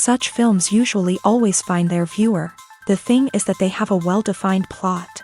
Such films usually always find their viewer. The thing is that they have a well-defined plot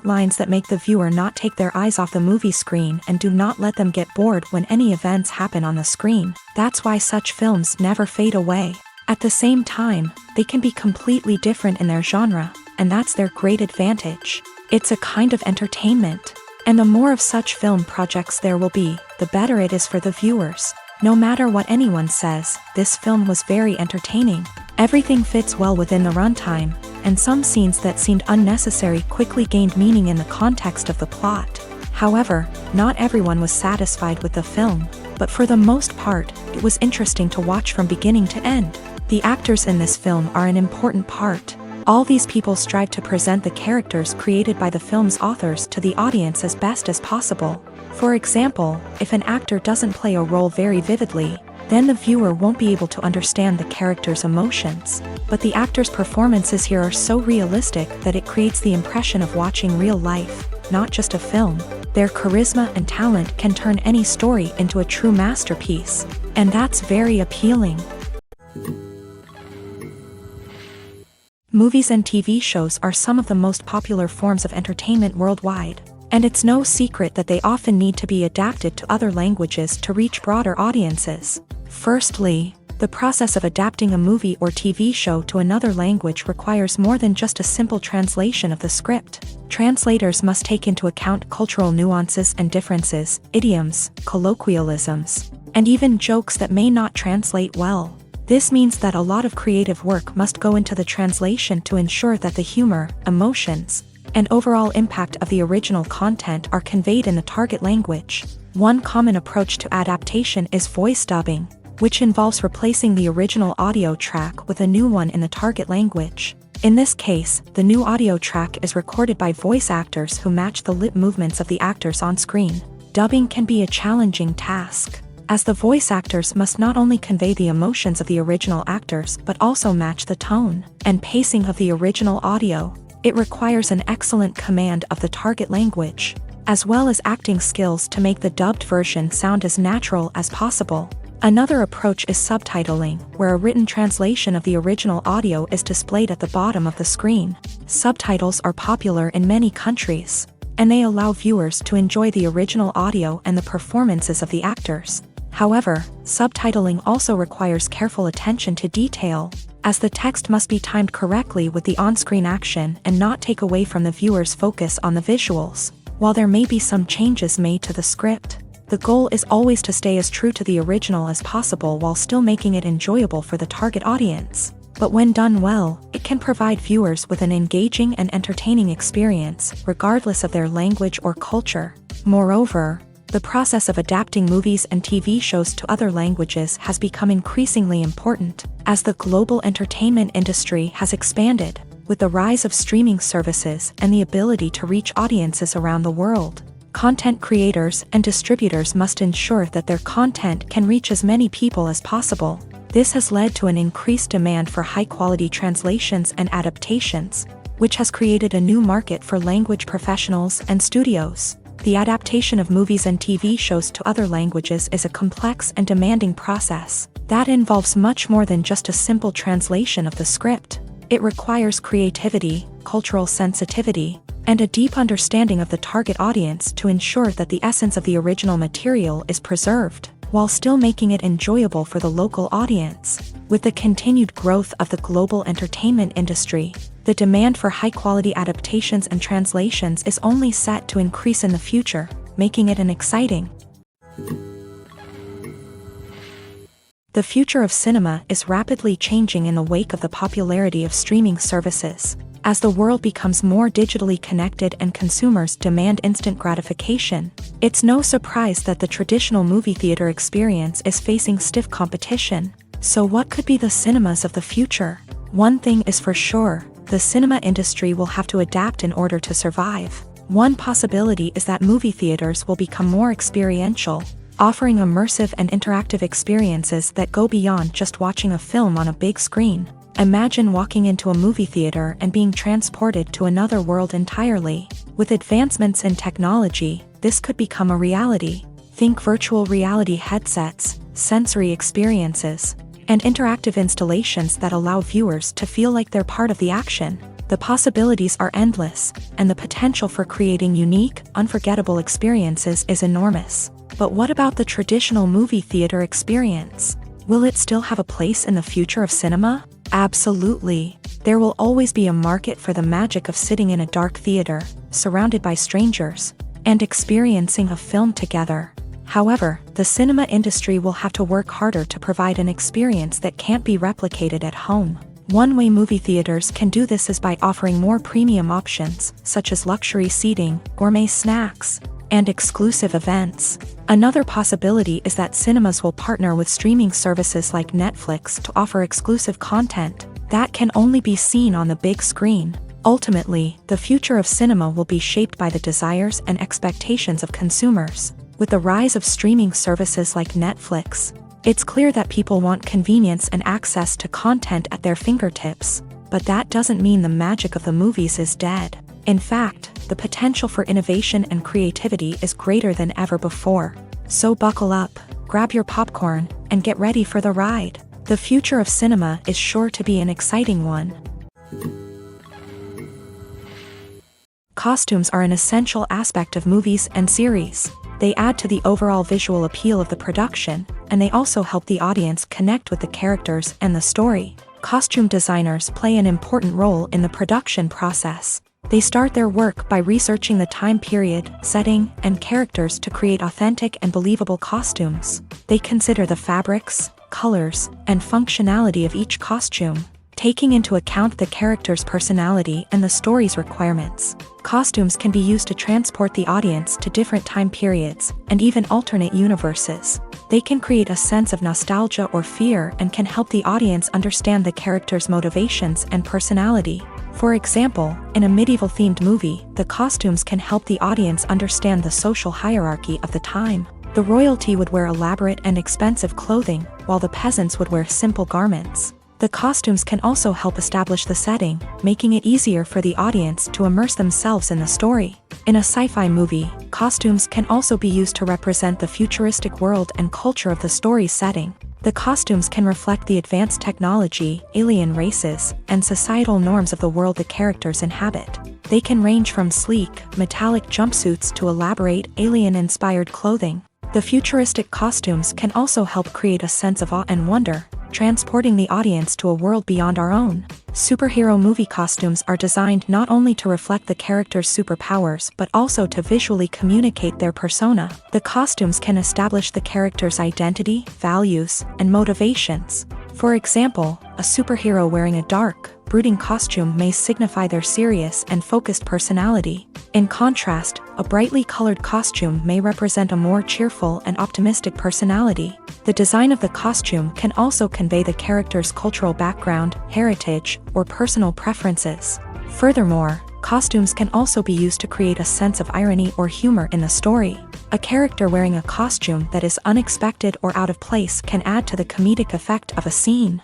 lines that make the viewer not take their eyes off the movie screen and do not let them get bored when any events happen on the screen. That's why such films never fade away. At the same time, they can be completely different in their genre, and that's their great advantage. It's a kind of entertainment. And the more of such film projects there will be, the better it is for the viewers. No matter what anyone says, this film was very entertaining. Everything fits well within the runtime, and some scenes that seemed unnecessary quickly gained meaning in the context of the plot. However, not everyone was satisfied with the film, but for the most part, it was interesting to watch from beginning to end. The actors in this film are an important part. All these people strive to present the characters created by the film's authors to the audience as best as possible. For example, if an actor doesn't play a role very vividly, then the viewer won't be able to understand the character's emotions. But the actors' performances here are so realistic that it creates the impression of watching real life, not just a film. Their charisma and talent can turn any story into a true masterpiece, and that's very appealing. Movies and TV shows are some of the most popular forms of entertainment worldwide, and it's no secret that they often need to be adapted to other languages to reach broader audiences. Firstly, the process of adapting a movie or TV show to another language requires more than just a simple translation of the script. Translators must take into account cultural nuances and differences, idioms, colloquialisms, and even jokes that may not translate well. This means that a lot of creative work must go into the translation to ensure that the humor, emotions, and overall impact of the original content are conveyed in the target language. One common approach to adaptation is voice dubbing, which involves replacing the original audio track with a new one in the target language. In this case, the new audio track is recorded by voice actors who match the lip movements of the actors on screen. Dubbing can be a challenging task, as the voice actors must not only convey the emotions of the original actors but also match the tone and pacing of the original audio. It requires an excellent command of the target language, as well as acting skills to make the dubbed version sound as natural as possible. Another approach is subtitling, where a written translation of the original audio is displayed at the bottom of the screen. Subtitles are popular in many countries, and they allow viewers to enjoy the original audio and the performances of the actors. However, subtitling also requires careful attention to detail, as the text must be timed correctly with the on-screen action and not take away from the viewer's focus on the visuals. While there may be some changes made to the script, the goal is always to stay as true to the original as possible while still making it enjoyable for the target audience. But when done well, it can provide viewers with an engaging and entertaining experience, regardless of their language or culture. Moreover, the process of adapting movies and TV shows to other languages has become increasingly important, as the global entertainment industry has expanded, with the rise of streaming services and the ability to reach audiences around the world. Content creators and distributors must ensure that their content can reach as many people as possible. This has led to an increased demand for high-quality translations and adaptations, which has created a new market for language professionals and studios. The adaptation of movies and TV shows to other languages is a complex and demanding process that involves much more than just a simple translation of the script. It requires creativity, cultural sensitivity, and a deep understanding of the target audience to ensure that the essence of the original material is preserved, while still making it enjoyable for the local audience. With the continued growth of the global entertainment industry, the demand for high-quality adaptations and translations is only set to increase in the future, making it an exciting. The future of cinema is rapidly changing in the wake of the popularity of streaming services. As the world becomes more digitally connected and consumers demand instant gratification, it's no surprise that the traditional movie theater experience is facing stiff competition. So what could be the cinemas of the future? One thing is for sure, the cinema industry will have to adapt in order to survive. One possibility is that movie theaters will become more experiential, offering immersive and interactive experiences that go beyond just watching a film on a big screen. Imagine walking into a movie theater and being transported to another world entirely. With advancements in technology, this could become a reality. Think virtual reality headsets, sensory experiences, and interactive installations that allow viewers to feel like they're part of the action. The possibilities are endless, and the potential for creating unique, unforgettable experiences is enormous. But what about the traditional movie theater experience? Will it still have a place in the future of cinema? Absolutely. There will always be a market for the magic of sitting in a dark theater, surrounded by strangers, and experiencing a film together. However, the cinema industry will have to work harder to provide an experience that can't be replicated at home. One way movie theaters can do this is by offering more premium options, such as luxury seating, gourmet snacks, and exclusive events. Another possibility is that cinemas will partner with streaming services like Netflix to offer exclusive content that can only be seen on the big screen. Ultimately, the future of cinema will be shaped by the desires and expectations of consumers. With the rise of streaming services like Netflix, it's clear that people want convenience and access to content at their fingertips. But that doesn't mean the magic of the movies is dead. In fact, the potential for innovation and creativity is greater than ever before. So buckle up, grab your popcorn, and get ready for the ride. The future of cinema is sure to be an exciting one. Costumes are an essential aspect of movies and series. They add to the overall visual appeal of the production, and they also help the audience connect with the characters and the story. Costume designers play an important role in the production process. They start their work by researching the time period, setting, and characters to create authentic and believable costumes. They consider the fabrics, colors, and functionality of each costume, taking into account the character's personality and the story's requirements. Costumes can be used to transport the audience to different time periods and even alternate universes. They can create a sense of nostalgia or fear and can help the audience understand the character's motivations and personality. For example, in a medieval-themed movie, the costumes can help the audience understand the social hierarchy of the time. The royalty would wear elaborate and expensive clothing, while the peasants would wear simple garments. The costumes can also help establish the setting, making it easier for the audience to immerse themselves in the story. In a sci-fi movie, costumes can also be used to represent the futuristic world and culture of the story's setting. The costumes can reflect the advanced technology, alien races, and societal norms of the world the characters inhabit. They can range from sleek, metallic jumpsuits to elaborate, alien-inspired clothing. The futuristic costumes can also help create a sense of awe and wonder, transporting the audience to a world beyond our own. Superhero movie costumes are designed not only to reflect the character's superpowers but also to visually communicate their persona. The costumes can establish the character's identity, values, and motivations. For example, a superhero wearing a dark, brooding costume may signify their serious and focused personality. In contrast, a brightly colored costume may represent a more cheerful and optimistic personality. The design of the costume can also convey the character's cultural background, heritage, or personal preferences. Furthermore, costumes can also be used to create a sense of irony or humor in the story. A character wearing a costume that is unexpected or out of place can add to the comedic effect of a scene.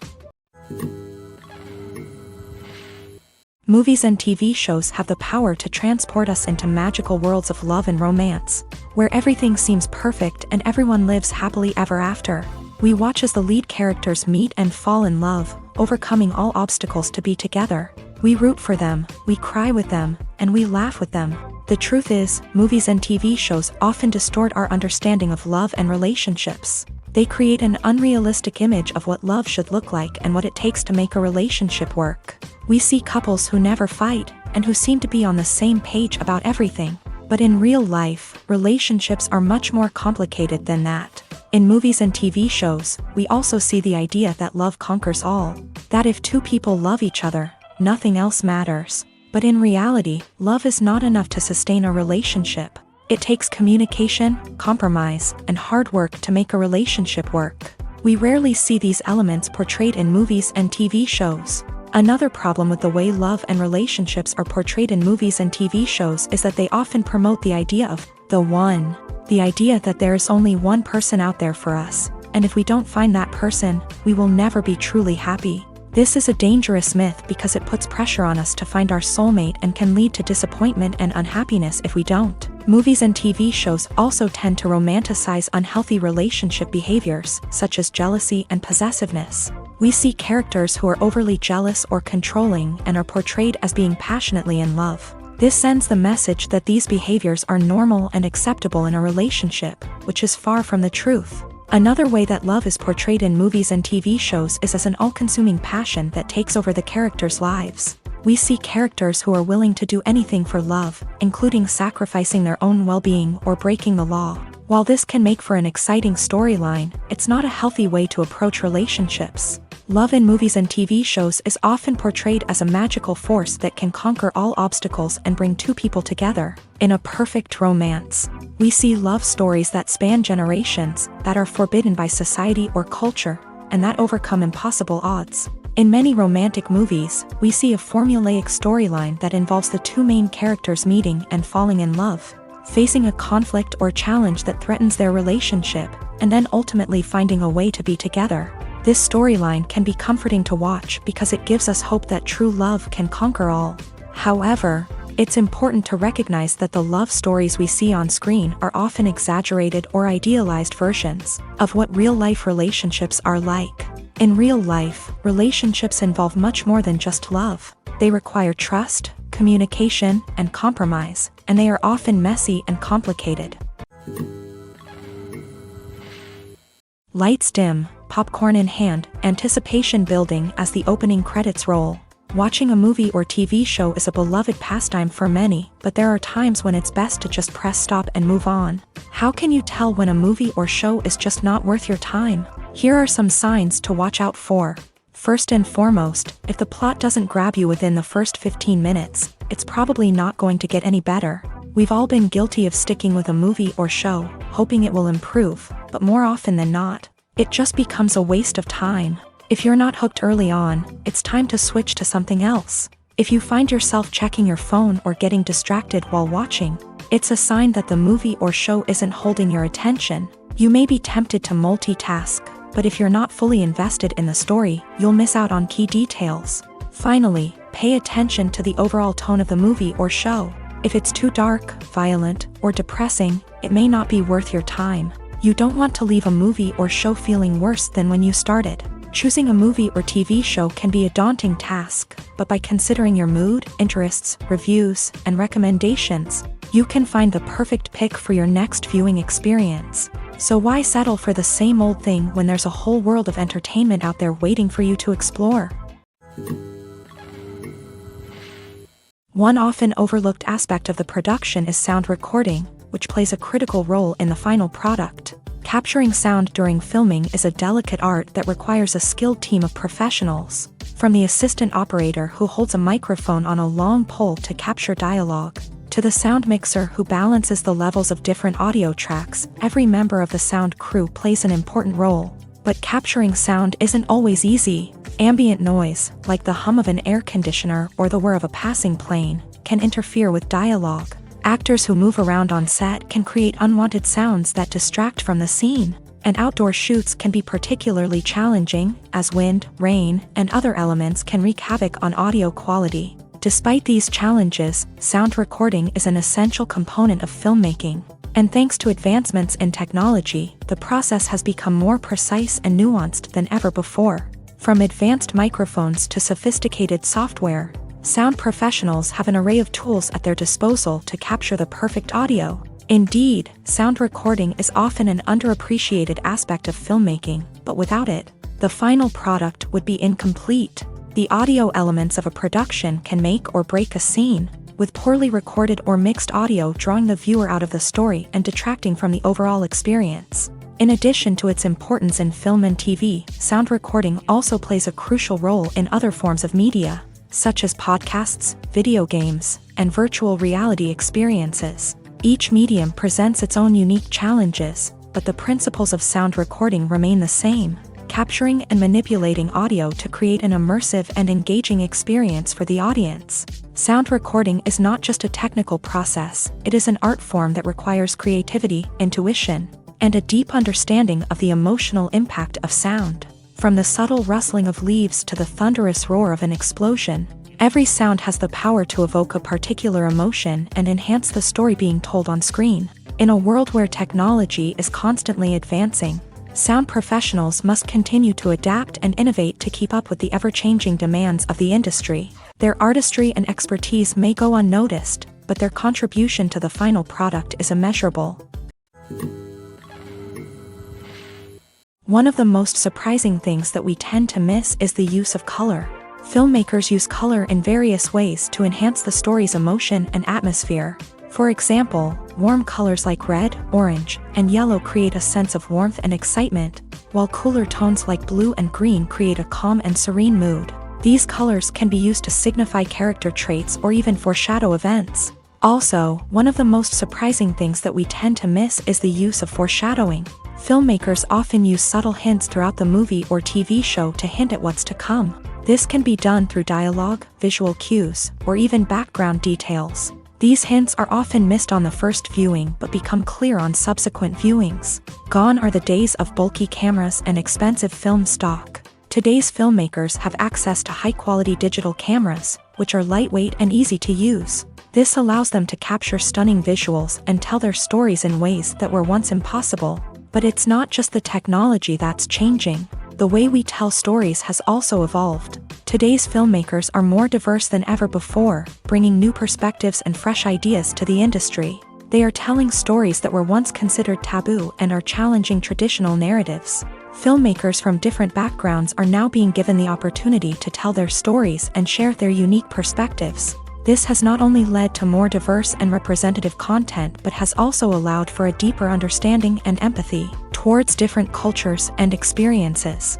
Movies and TV shows have the power to transport us into magical worlds of love and romance, where everything seems perfect and everyone lives happily ever after. We watch as the lead characters meet and fall in love, overcoming all obstacles to be together. We root for them, we cry with them, and we laugh with them. The truth is, movies and TV shows often distort our understanding of love and relationships. They create an unrealistic image of what love should look like and what it takes to make a relationship work. We see couples who never fight, and who seem to be on the same page about everything. But in real life, relationships are much more complicated than that. In movies and TV shows, we also see the idea that love conquers all. That if two people love each other, nothing else matters. But in reality, love is not enough to sustain a relationship. It takes communication, compromise, and hard work to make a relationship work. We rarely see these elements portrayed in movies and TV shows. Another problem with the way love and relationships are portrayed in movies and TV shows is that they often promote the idea of the one. The idea that there is only one person out there for us, and if we don't find that person, we will never be truly happy. This is a dangerous myth because it puts pressure on us to find our soulmate and can lead to disappointment and unhappiness if we don't. Movies and TV shows also tend to romanticize unhealthy relationship behaviors, such as jealousy and possessiveness. We see characters who are overly jealous or controlling and are portrayed as being passionately in love. This sends the message that these behaviors are normal and acceptable in a relationship, which is far from the truth. Another way that love is portrayed in movies and TV shows is as an all-consuming passion that takes over the characters' lives. We see characters who are willing to do anything for love, including sacrificing their own well-being or breaking the law. While this can make for an exciting storyline, it's not a healthy way to approach relationships. Love in movies and TV shows is often portrayed as a magical force that can conquer all obstacles and bring two people together. In a perfect romance, we see love stories that span generations, that are forbidden by society or culture, and that overcome impossible odds. In many romantic movies, we see a formulaic storyline that involves the two main characters meeting and falling in love, facing a conflict or challenge that threatens their relationship, and then ultimately finding a way to be together. This storyline can be comforting to watch because it gives us hope that true love can conquer all. However, it's important to recognize that the love stories we see on screen are often exaggerated or idealized versions of what real-life relationships are like. In real life, relationships involve much more than just love. They require trust, communication, and compromise, and they are often messy and complicated. Lights dim, popcorn in hand, anticipation building as the opening credits roll. Watching a movie or TV show is a beloved pastime for many, but there are times when it's best to just press stop and move on. How can you tell when a movie or show is just not worth your time? Here are some signs to watch out for. First and foremost, if the plot doesn't grab you within the first 15 minutes, it's probably not going to get any better. We've all been guilty of sticking with a movie or show, hoping it will improve, but more often than not, it just becomes a waste of time. If you're not hooked early on, it's time to switch to something else. If you find yourself checking your phone or getting distracted while watching, it's a sign that the movie or show isn't holding your attention. You may be tempted to multitask, but if you're not fully invested in the story, you'll miss out on key details. Finally, pay attention to the overall tone of the movie or show. If it's too dark, violent, or depressing, it may not be worth your time. You don't want to leave a movie or show feeling worse than when you started. Choosing a movie or TV show can be a daunting task, but by considering your mood, interests, reviews, and recommendations, you can find the perfect pick for your next viewing experience. So why settle for the same old thing when there's a whole world of entertainment out there waiting for you to explore? One often overlooked aspect of the production is sound recording, which plays a critical role in the final product. Capturing sound during filming is a delicate art that requires a skilled team of professionals. From the assistant operator who holds a microphone on a long pole to capture dialogue, to the sound mixer who balances the levels of different audio tracks, every member of the sound crew plays an important role. But capturing sound isn't always easy. Ambient noise, like the hum of an air conditioner or the whir of a passing plane, can interfere with dialogue. Actors who move around on set can create unwanted sounds that distract from the scene. And outdoor shoots can be particularly challenging, as wind, rain, and other elements can wreak havoc on audio quality. Despite these challenges, sound recording is an essential component of filmmaking. And thanks to advancements in technology, the process has become more precise and nuanced than ever before. From advanced microphones to sophisticated software, sound professionals have an array of tools at their disposal to capture the perfect audio. Indeed, sound recording is often an underappreciated aspect of filmmaking, but without it, the final product would be incomplete. The audio elements of a production can make or break a scene, with poorly recorded or mixed audio drawing the viewer out of the story and detracting from the overall experience. In addition to its importance in film and TV, sound recording also plays a crucial role in other forms of media, such as podcasts, video games, and virtual reality experiences. Each medium presents its own unique challenges, but the principles of sound recording remain the same: capturing and manipulating audio to create an immersive and engaging experience for the audience. Sound recording is not just a technical process, it is an art form that requires creativity, intuition, and a deep understanding of the emotional impact of sound. From the subtle rustling of leaves to the thunderous roar of an explosion, Every sound has the power to evoke a particular emotion and enhance the story being told on screen. In a world where technology is constantly advancing, sound professionals must continue to adapt and innovate to keep up with the ever-changing demands of the industry. Their artistry and expertise may go unnoticed, but their contribution to the final product is immeasurable. One of the most surprising things that we tend to miss is the use of color. Filmmakers use color in various ways to enhance the story's emotion and atmosphere. For example, warm colors like red, orange, and yellow create a sense of warmth and excitement, while cooler tones like blue and green create a calm and serene mood. These colors can be used to signify character traits or even foreshadow events. Also, one of the most surprising things that we tend to miss is the use of foreshadowing. Filmmakers often use subtle hints throughout the movie or TV show to hint at what's to come. This can be done through dialogue, visual cues, or even background details. These hints are often missed on the first viewing but become clear on subsequent viewings. Gone are the days of bulky cameras and expensive film stock. Today's filmmakers have access to high-quality digital cameras, which are lightweight and easy to use. This allows them to capture stunning visuals and tell their stories in ways that were once impossible. But it's not just the technology that's changing. The way we tell stories has also evolved. Today's filmmakers are more diverse than ever before, bringing new perspectives and fresh ideas to the industry. They are telling stories that were once considered taboo and are challenging traditional narratives. Filmmakers from different backgrounds are now being given the opportunity to tell their stories and share their unique perspectives. This has not only led to more diverse and representative content but has also allowed for a deeper understanding and empathy towards different cultures and experiences.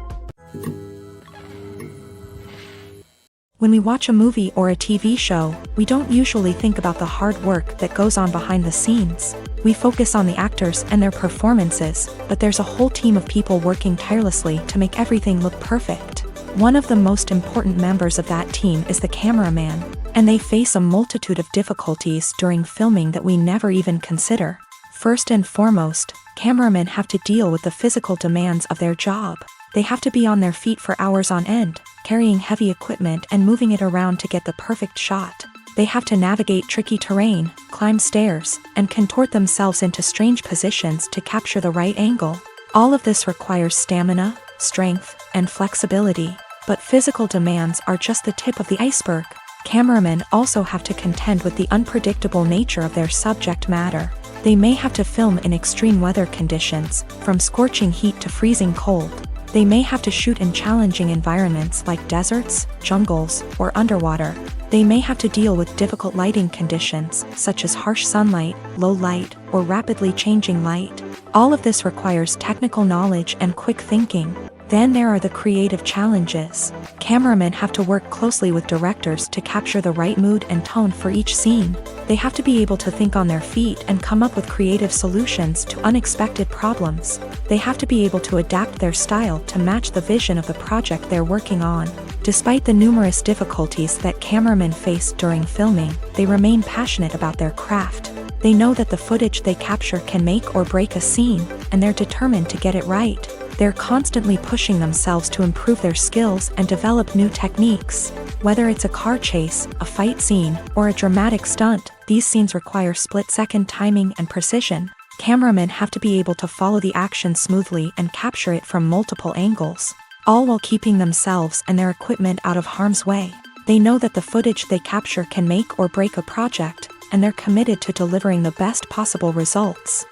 When we watch a movie or a TV show, we don't usually think about the hard work that goes on behind the scenes. We focus on the actors and their performances, but there's a whole team of people working tirelessly to make everything look perfect. One of the most important members of that team is the cameraman, and they face a multitude of difficulties during filming that we never even consider. First and foremost, cameramen have to deal with the physical demands of their job. They have to be on their feet for hours on end, carrying heavy equipment and moving it around to get the perfect shot. They have to navigate tricky terrain, climb stairs, and contort themselves into strange positions to capture the right angle. All of this requires stamina, strength, and flexibility. But physical demands are just the tip of the iceberg. Cameramen also have to contend with the unpredictable nature of their subject matter. They may have to film in extreme weather conditions, from scorching heat to freezing cold. They may have to shoot in challenging environments like deserts, jungles, or underwater. They may have to deal with difficult lighting conditions, such as harsh sunlight, low light, or rapidly changing light. All of this requires technical knowledge and quick thinking. Then there are the creative challenges. Cameramen have to work closely with directors to capture the right mood and tone for each scene. They have to be able to think on their feet and come up with creative solutions to unexpected problems. They have to be able to adapt their style to match the vision of the project they're working on. Despite the numerous difficulties that cameramen face during filming, they remain passionate about their craft. They know that the footage they capture can make or break a scene, and they're determined to get it right. They're constantly pushing themselves to improve their skills and develop new techniques. Whether it's a car chase, a fight scene, or a dramatic stunt, these scenes require split-second timing and precision. Cameramen have to be able to follow the action smoothly and capture it from multiple angles, all while keeping themselves and their equipment out of harm's way. They know that the footage they capture can make or break a project, and they're committed to delivering the best possible results.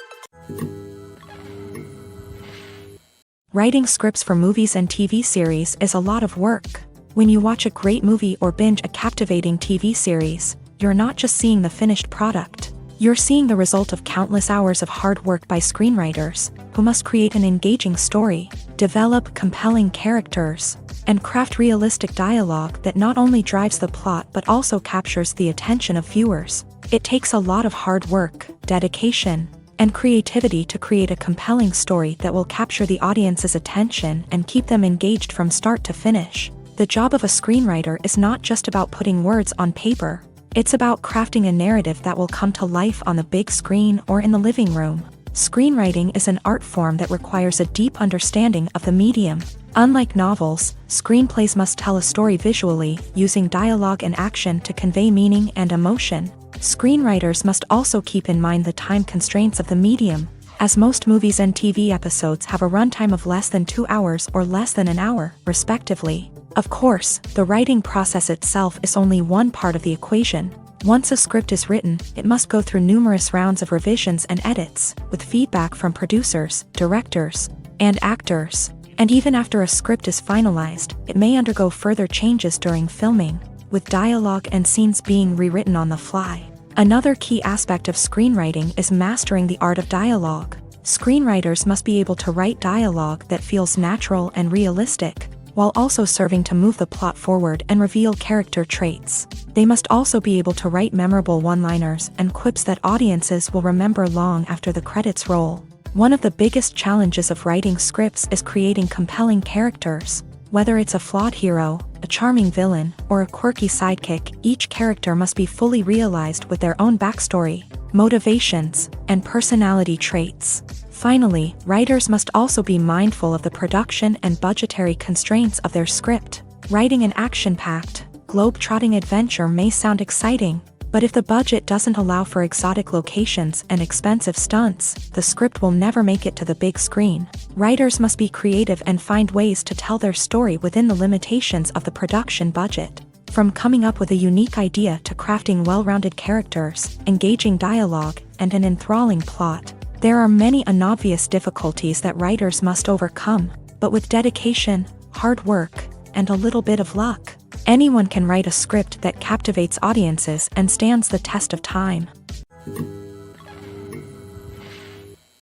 Writing scripts for movies and TV series is a lot of work. When you watch a great movie or binge a captivating TV series, you're not just seeing the finished product. You're seeing the result of countless hours of hard work by screenwriters, who must create an engaging story, develop compelling characters, and craft realistic dialogue that not only drives the plot but also captures the attention of viewers. It takes a lot of hard work, dedication, and creativity to create a compelling story that will capture the audience's attention and keep them engaged from start to finish. The job of a screenwriter is not just about putting words on paper. It's about crafting a narrative that will come to life on the big screen or in the living room. Screenwriting is an art form that requires a deep understanding of the medium. Unlike novels, screenplays must tell a story visually, using dialogue and action to convey meaning and emotion. Screenwriters must also keep in mind the time constraints of the medium, as most movies and TV episodes have a runtime of less than 2 hours or less than an hour, respectively. Of course, the writing process itself is only one part of the equation. Once a script is written, it must go through numerous rounds of revisions and edits, with feedback from producers, directors, and actors. And even after a script is finalized, it may undergo further changes during filming, with dialogue and scenes being rewritten on the fly. Another key aspect of screenwriting is mastering the art of dialogue. Screenwriters must be able to write dialogue that feels natural and realistic, while also serving to move the plot forward and reveal character traits. They must also be able to write memorable one-liners and quips that audiences will remember long after the credits roll. One of the biggest challenges of writing scripts is creating compelling characters. Whether it's a flawed hero, a charming villain, or a quirky sidekick, each character must be fully realized with their own backstory, motivations, and personality traits. Finally, writers must also be mindful of the production and budgetary constraints of their script. Writing an action-packed, globe-trotting adventure may sound exciting, but if the budget doesn't allow for exotic locations and expensive stunts, the script will never make it to the big screen. Writers must be creative and find ways to tell their story within the limitations of the production budget. From coming up with a unique idea to crafting well-rounded characters, engaging dialogue, and an enthralling plot, there are many unobvious difficulties that writers must overcome, but with dedication, hard work, and a little bit of luck, anyone can write a script that captivates audiences and stands the test of time.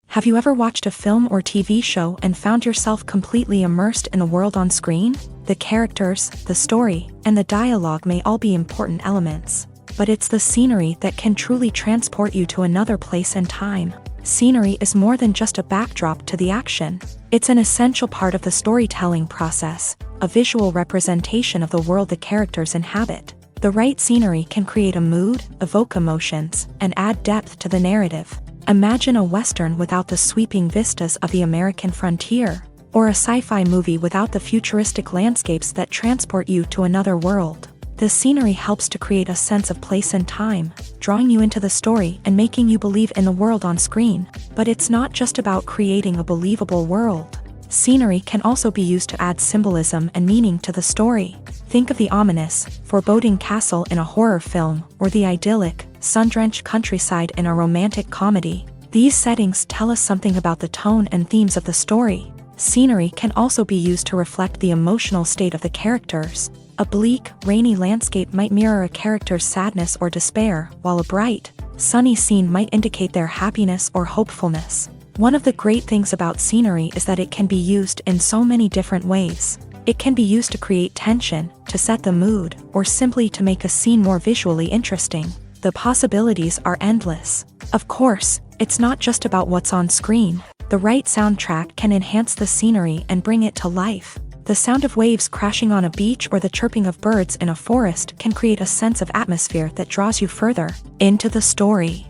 Have you ever watched a film or TV show and found yourself completely immersed in the world on screen? The characters, the story, and the dialogue may all be important elements, but it's the scenery that can truly transport you to another place and time. Scenery is more than just a backdrop to the action. It's an essential part of the storytelling process, a visual representation of the world the characters inhabit. The right scenery can create a mood, evoke emotions, and add depth to the narrative. Imagine a Western without the sweeping vistas of the American frontier, or a sci-fi movie without the futuristic landscapes that transport you to another world. The scenery helps to create a sense of place and time, drawing you into the story and making you believe in the world on screen. But it's not just about creating a believable world. Scenery can also be used to add symbolism and meaning to the story. Think of the ominous, foreboding castle in a horror film, or the idyllic, sun-drenched countryside in a romantic comedy. These settings tell us something about the tone and themes of the story. Scenery can also be used to reflect the emotional state of the characters. A bleak, rainy landscape might mirror a character's sadness or despair, while a bright, sunny scene might indicate their happiness or hopefulness. One of the great things about scenery is that it can be used in so many different ways. It can be used to create tension, to set the mood, or simply to make a scene more visually interesting. The possibilities are endless. Of course, it's not just about what's on screen. The right soundtrack can enhance the scenery and bring it to life. The sound of waves crashing on a beach or the chirping of birds in a forest can create a sense of atmosphere that draws you further into the story.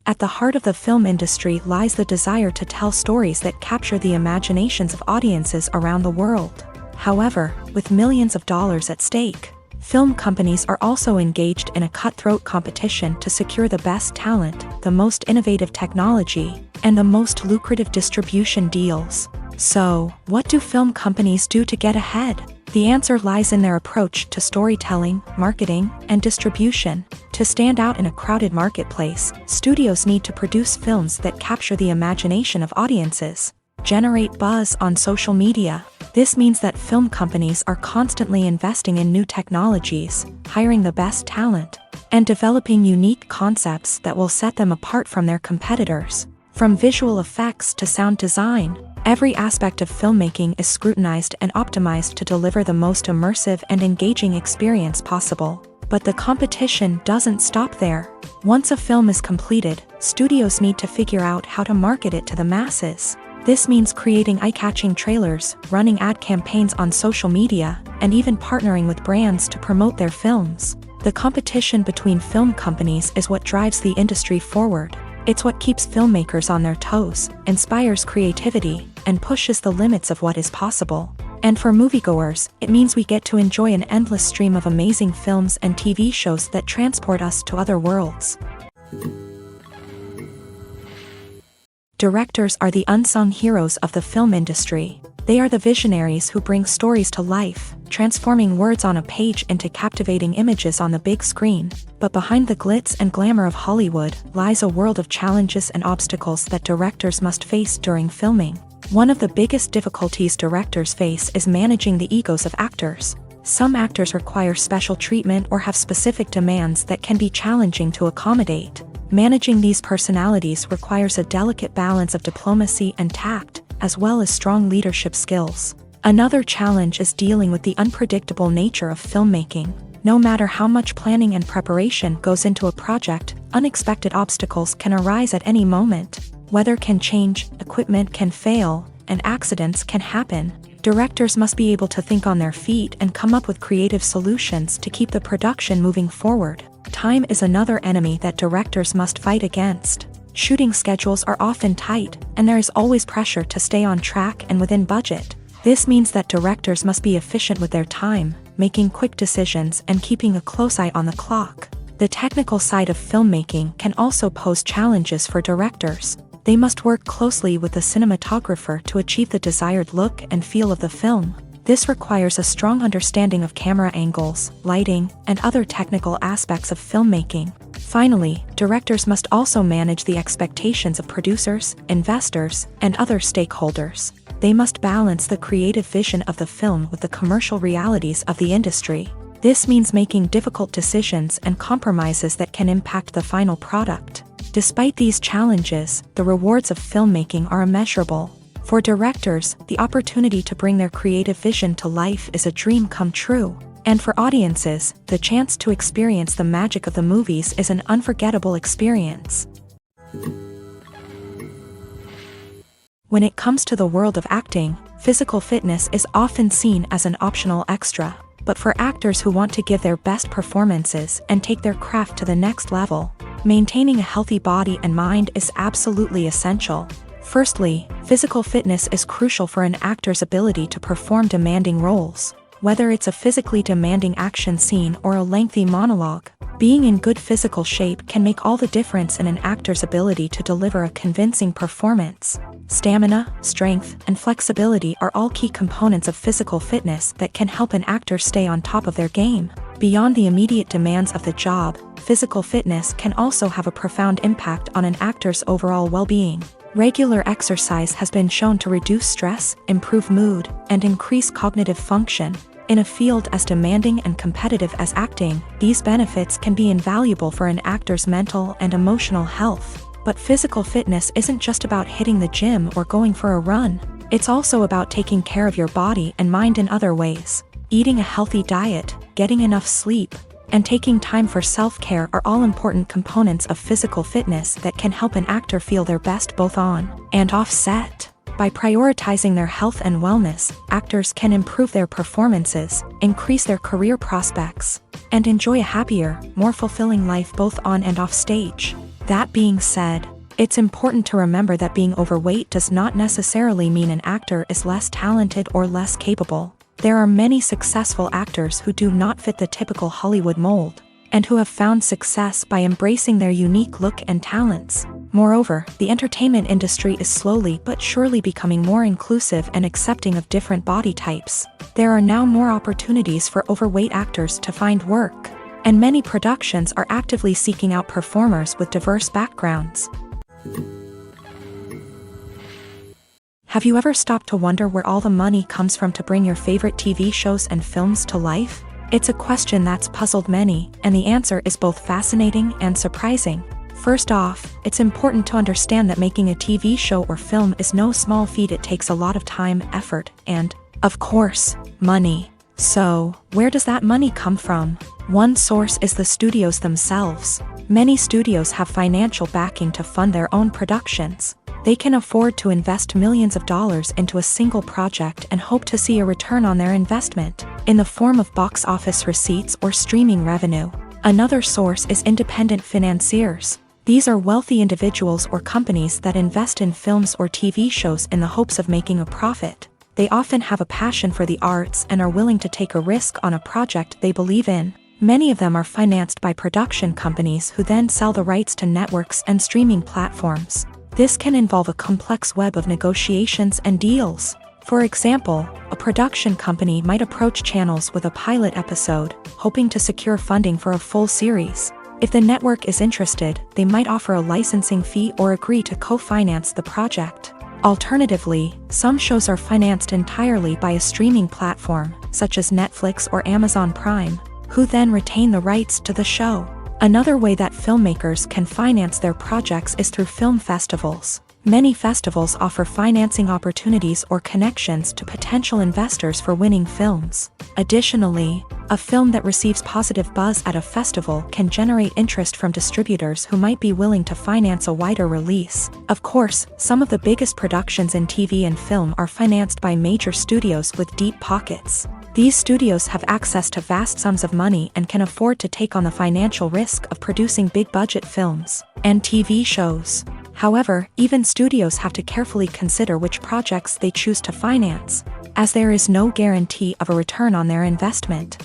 At the heart of the film industry lies the desire to tell stories that capture the imaginations of audiences around the world. However, with millions of dollars at stake, film companies are also engaged in a cutthroat competition to secure the best talent, the most innovative technology, and the most lucrative distribution deals. So, what do film companies do to get ahead? The answer lies in their approach to storytelling, marketing, and distribution. To stand out in a crowded marketplace, studios need to produce films that capture the imagination of audiences, generate buzz on social media. This means that film companies are constantly investing in new technologies, hiring the best talent, and developing unique concepts that will set them apart from their competitors. From visual effects to sound design, every aspect of filmmaking is scrutinized and optimized to deliver the most immersive and engaging experience possible. But the competition doesn't stop there. Once a film is completed, studios need to figure out how to market it to the masses. This means creating eye-catching trailers, running ad campaigns on social media, and even partnering with brands to promote their films. The competition between film companies is what drives the industry forward. It's what keeps filmmakers on their toes, inspires creativity, and pushes the limits of what is possible. And for moviegoers, it means we get to enjoy an endless stream of amazing films and TV shows that transport us to other worlds. Directors are the unsung heroes of the film industry. They are the visionaries who bring stories to life, transforming words on a page into captivating images on the big screen. But behind the glitz and glamour of Hollywood lies a world of challenges and obstacles that directors must face during filming. One of the biggest difficulties directors face is managing the egos of actors. Some actors require special treatment or have specific demands that can be challenging to accommodate. Managing these personalities requires a delicate balance of diplomacy and tact, as well as strong leadership skills. Another challenge is dealing with the unpredictable nature of filmmaking. No matter how much planning and preparation goes into a project, unexpected obstacles can arise at any moment. Weather can change, equipment can fail, and accidents can happen. Directors must be able to think on their feet and come up with creative solutions to keep the production moving forward. Time is another enemy that directors must fight against. Shooting schedules are often tight, and there is always pressure to stay on track and within budget. This means that directors must be efficient with their time, making quick decisions and keeping a close eye on the clock. The technical side of filmmaking can also pose challenges for directors. They must work closely with the cinematographer to achieve the desired look and feel of the film. This requires a strong understanding of camera angles, lighting, and other technical aspects of filmmaking. Finally, directors must also manage the expectations of producers, investors, and other stakeholders. They must balance the creative vision of the film with the commercial realities of the industry. This means making difficult decisions and compromises that can impact the final product. Despite these challenges, the rewards of filmmaking are immeasurable. For directors, the opportunity to bring their creative vision to life is a dream come true. And for audiences, the chance to experience the magic of the movies is an unforgettable experience. When it comes to the world of acting, physical fitness is often seen as an optional extra. But for actors who want to give their best performances and take their craft to the next level, maintaining a healthy body and mind is absolutely essential. Firstly, physical fitness is crucial for an actor's ability to perform demanding roles. Whether it's a physically demanding action scene or a lengthy monologue, being in good physical shape can make all the difference in an actor's ability to deliver a convincing performance. Stamina, strength, and flexibility are all key components of physical fitness that can help an actor stay on top of their game. Beyond the immediate demands of the job, physical fitness can also have a profound impact on an actor's overall well-being. Regular exercise has been shown to reduce stress, improve mood, and increase cognitive function. In a field as demanding and competitive as acting, these benefits can be invaluable for an actor's mental and emotional health. But physical fitness isn't just about hitting the gym or going for a run. It's also about taking care of your body and mind in other ways. Eating a healthy diet, getting enough sleep, and taking time for self-care are all important components of physical fitness that can help an actor feel their best both on and off set. By prioritizing their health and wellness, actors can improve their performances, increase their career prospects, and enjoy a happier, more fulfilling life both on and off stage. That being said, it's important to remember that being overweight does not necessarily mean an actor is less talented or less capable. There are many successful actors who do not fit the typical Hollywood mold, and who have found success by embracing their unique look and talents. Moreover, the entertainment industry is slowly but surely becoming more inclusive and accepting of different body types. There are now more opportunities for overweight actors to find work, and many productions are actively seeking out performers with diverse backgrounds. Have you ever stopped to wonder where all the money comes from to bring your favorite TV shows and films to life? It's a question that's puzzled many, and the answer is both fascinating and surprising. First off, it's important to understand that making a TV show or film is no small feat. It takes a lot of time, effort, and, of course, money. So, where does that money come from? One source is the studios themselves. Many studios have financial backing to fund their own productions. They can afford to invest millions of dollars into a single project and hope to see a return on their investment, in the form of box office receipts or streaming revenue. Another source is independent financiers. These are wealthy individuals or companies that invest in films or TV shows in the hopes of making a profit. They often have a passion for the arts and are willing to take a risk on a project they believe in. Many of them are financed by production companies who then sell the rights to networks and streaming platforms. This can involve a complex web of negotiations and deals. For example, a production company might approach channels with a pilot episode, hoping to secure funding for a full series. If the network is interested, they might offer a licensing fee or agree to co-finance the project. Alternatively, some shows are financed entirely by a streaming platform, such as Netflix or Amazon Prime, who then retain the rights to the show. Another way that filmmakers can finance their projects is through film festivals. Many festivals offer financing opportunities or connections to potential investors for winning films. Additionally, a film that receives positive buzz at a festival can generate interest from distributors who might be willing to finance a wider release. Of course, some of the biggest productions in TV and film are financed by major studios with deep pockets. These studios have access to vast sums of money and can afford to take on the financial risk of producing big-budget films and TV shows. However, even studios have to carefully consider which projects they choose to finance, as there is no guarantee of a return on their investment.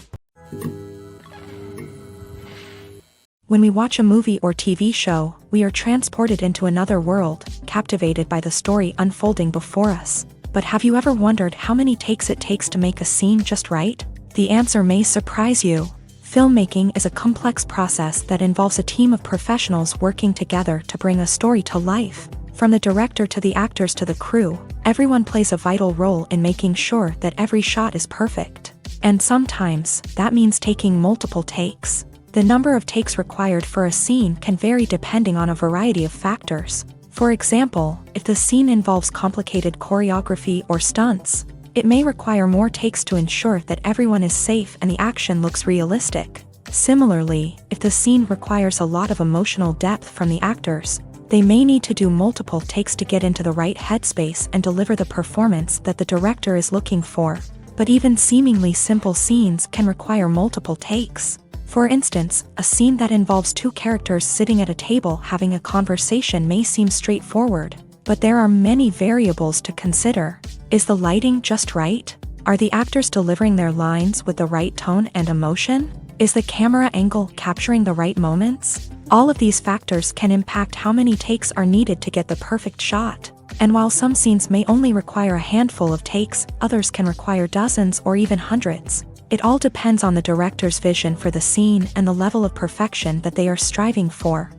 When we watch a movie or TV show, we are transported into another world, captivated by the story unfolding before us. But have you ever wondered how many takes it takes to make a scene just right? The answer may surprise you. Filmmaking is a complex process that involves a team of professionals working together to bring a story to life. From the director to the actors to the crew, everyone plays a vital role in making sure that every shot is perfect. And sometimes, that means taking multiple takes. The number of takes required for a scene can vary depending on a variety of factors. For example, if the scene involves complicated choreography or stunts, it may require more takes to ensure that everyone is safe and the action looks realistic. Similarly, if the scene requires a lot of emotional depth from the actors, they may need to do multiple takes to get into the right headspace and deliver the performance that the director is looking for. But even seemingly simple scenes can require multiple takes. For instance, a scene that involves two characters sitting at a table having a conversation may seem straightforward, but there are many variables to consider. Is the lighting just right? Are the actors delivering their lines with the right tone and emotion? Is the camera angle capturing the right moments? All of these factors can impact how many takes are needed to get the perfect shot. And while some scenes may only require a handful of takes, others can require dozens or even hundreds. It all depends on the director's vision for the scene and the level of perfection that they are striving for.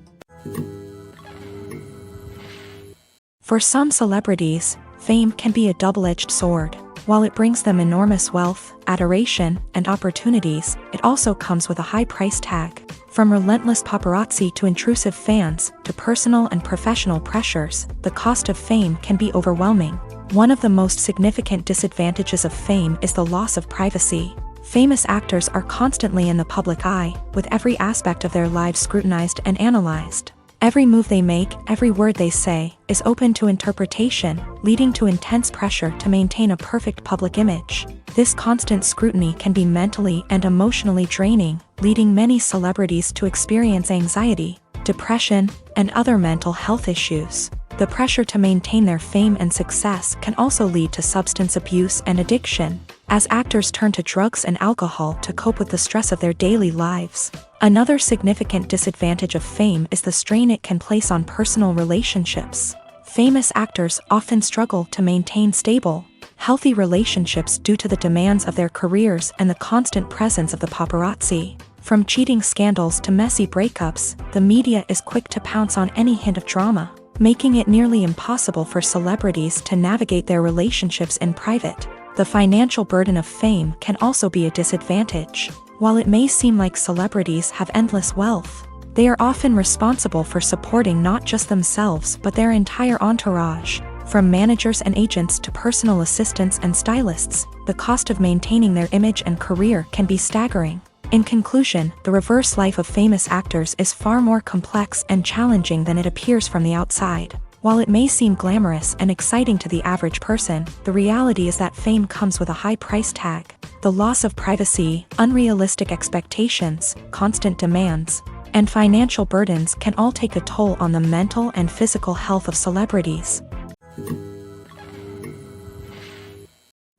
For some celebrities, fame can be a double-edged sword. While it brings them enormous wealth, adoration, and opportunities, it also comes with a high price tag. From relentless paparazzi to intrusive fans, to personal and professional pressures, the cost of fame can be overwhelming. One of the most significant disadvantages of fame is the loss of privacy. Famous actors are constantly in the public eye, with every aspect of their lives scrutinized and analyzed. Every move they make, every word they say, is open to interpretation, leading to intense pressure to maintain a perfect public image. This constant scrutiny can be mentally and emotionally draining, leading many celebrities to experience anxiety, depression, and other mental health issues. The pressure to maintain their fame and success can also lead to substance abuse and addiction, as actors turn to drugs and alcohol to cope with the stress of their daily lives. Another significant disadvantage of fame is the strain it can place on personal relationships. Famous actors often struggle to maintain stable, healthy relationships due to the demands of their careers and the constant presence of the paparazzi. From cheating scandals to messy breakups, the media is quick to pounce on any hint of drama, making it nearly impossible for celebrities to navigate their relationships in private. The financial burden of fame can also be a disadvantage. While it may seem like celebrities have endless wealth, they are often responsible for supporting not just themselves but their entire entourage. From managers and agents to personal assistants and stylists, the cost of maintaining their image and career can be staggering. In conclusion, the reverse life of famous actors is far more complex and challenging than it appears from the outside. While it may seem glamorous and exciting to the average person, the reality is that fame comes with a high price tag. The loss of privacy, unrealistic expectations, constant demands, and financial burdens can all take a toll on the mental and physical health of celebrities.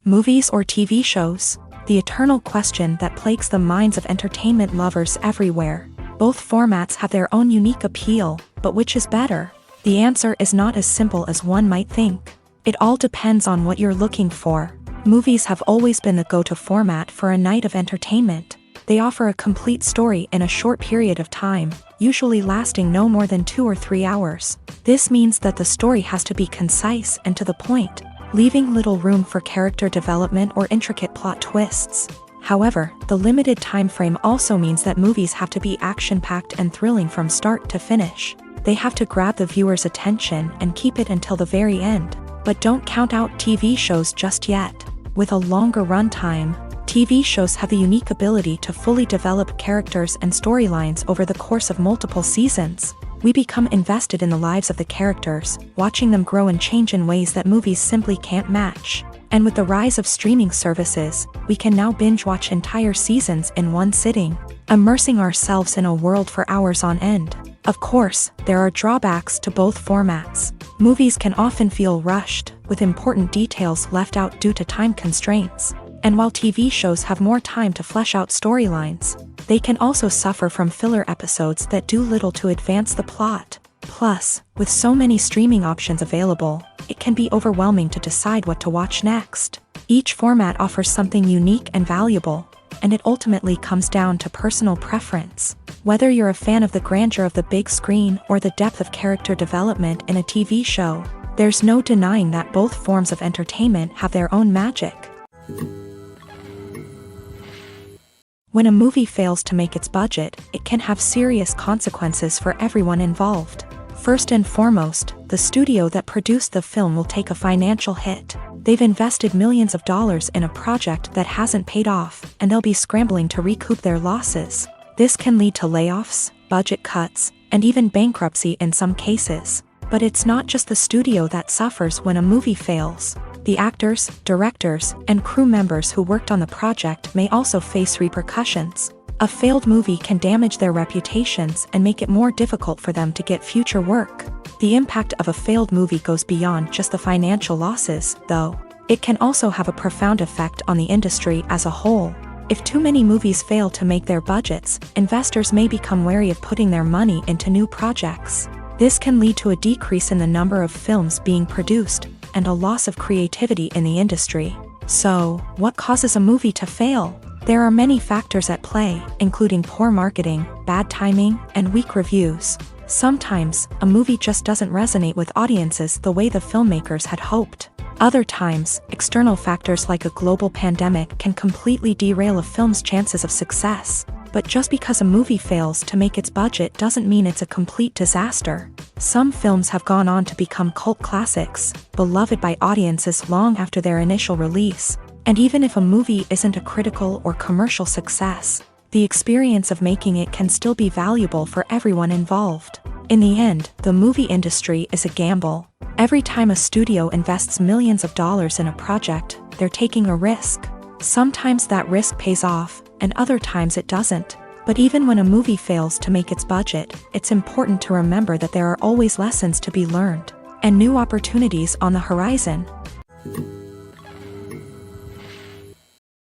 Movies or TV shows? The eternal question that plagues the minds of entertainment lovers everywhere. Both formats have their own unique appeal, but which is better? The answer is not as simple as one might think. It all depends on what you're looking for. Movies have always been the go-to format for a night of entertainment. They offer a complete story in a short period of time, usually lasting no more than 2 or 3 hours. This means that the story has to be concise and to the point, leaving little room for character development or intricate plot twists. However, the limited time frame also means that movies have to be action-packed and thrilling from start to finish. They have to grab the viewer's attention and keep it until the very end. But don't count out TV shows just yet. With a longer runtime, TV shows have the unique ability to fully develop characters and storylines over the course of multiple seasons. We become invested in the lives of the characters, watching them grow and change in ways that movies simply can't match. And with the rise of streaming services, we can now binge-watch entire seasons in one sitting, immersing ourselves in a world for hours on end. Of course, there are drawbacks to both formats. Movies can often feel rushed, with important details left out due to time constraints. And while TV shows have more time to flesh out storylines, they can also suffer from filler episodes that do little to advance the plot. Plus, with so many streaming options available, it can be overwhelming to decide what to watch next. Each format offers something unique and valuable, and it ultimately comes down to personal preference. Whether you're a fan of the grandeur of the big screen or the depth of character development in a TV show, there's no denying that both forms of entertainment have their own magic. When a movie fails to make its budget, it can have serious consequences for everyone involved. First and foremost, the studio that produced the film will take a financial hit. They've invested millions of dollars in a project that hasn't paid off, and they'll be scrambling to recoup their losses. This can lead to layoffs, budget cuts, and even bankruptcy in some cases. But it's not just the studio that suffers when a movie fails. The actors, directors, and crew members who worked on the project may also face repercussions. A failed movie can damage their reputations and make it more difficult for them to get future work. The impact of a failed movie goes beyond just the financial losses, though. It can also have a profound effect on the industry as a whole. If too many movies fail to make their budgets, investors may become wary of putting their money into new projects. This can lead to a decrease in the number of films being produced, and a loss of creativity in the industry. So, what causes a movie to fail? There are many factors at play, including poor marketing, bad timing, and weak reviews. Sometimes, a movie just doesn't resonate with audiences the way the filmmakers had hoped. Other times, external factors like a global pandemic can completely derail a film's chances of success. But just because a movie fails to make its budget doesn't mean it's a complete disaster. Some films have gone on to become cult classics, beloved by audiences long after their initial release. And even if a movie isn't a critical or commercial success, the experience of making it can still be valuable for everyone involved. In the end, the movie industry is a gamble. Every time a studio invests millions of dollars in a project, they're taking a risk. Sometimes that risk pays off, and other times it doesn't. But even when a movie fails to make its budget, it's important to remember that there are always lessons to be learned, and new opportunities on the horizon.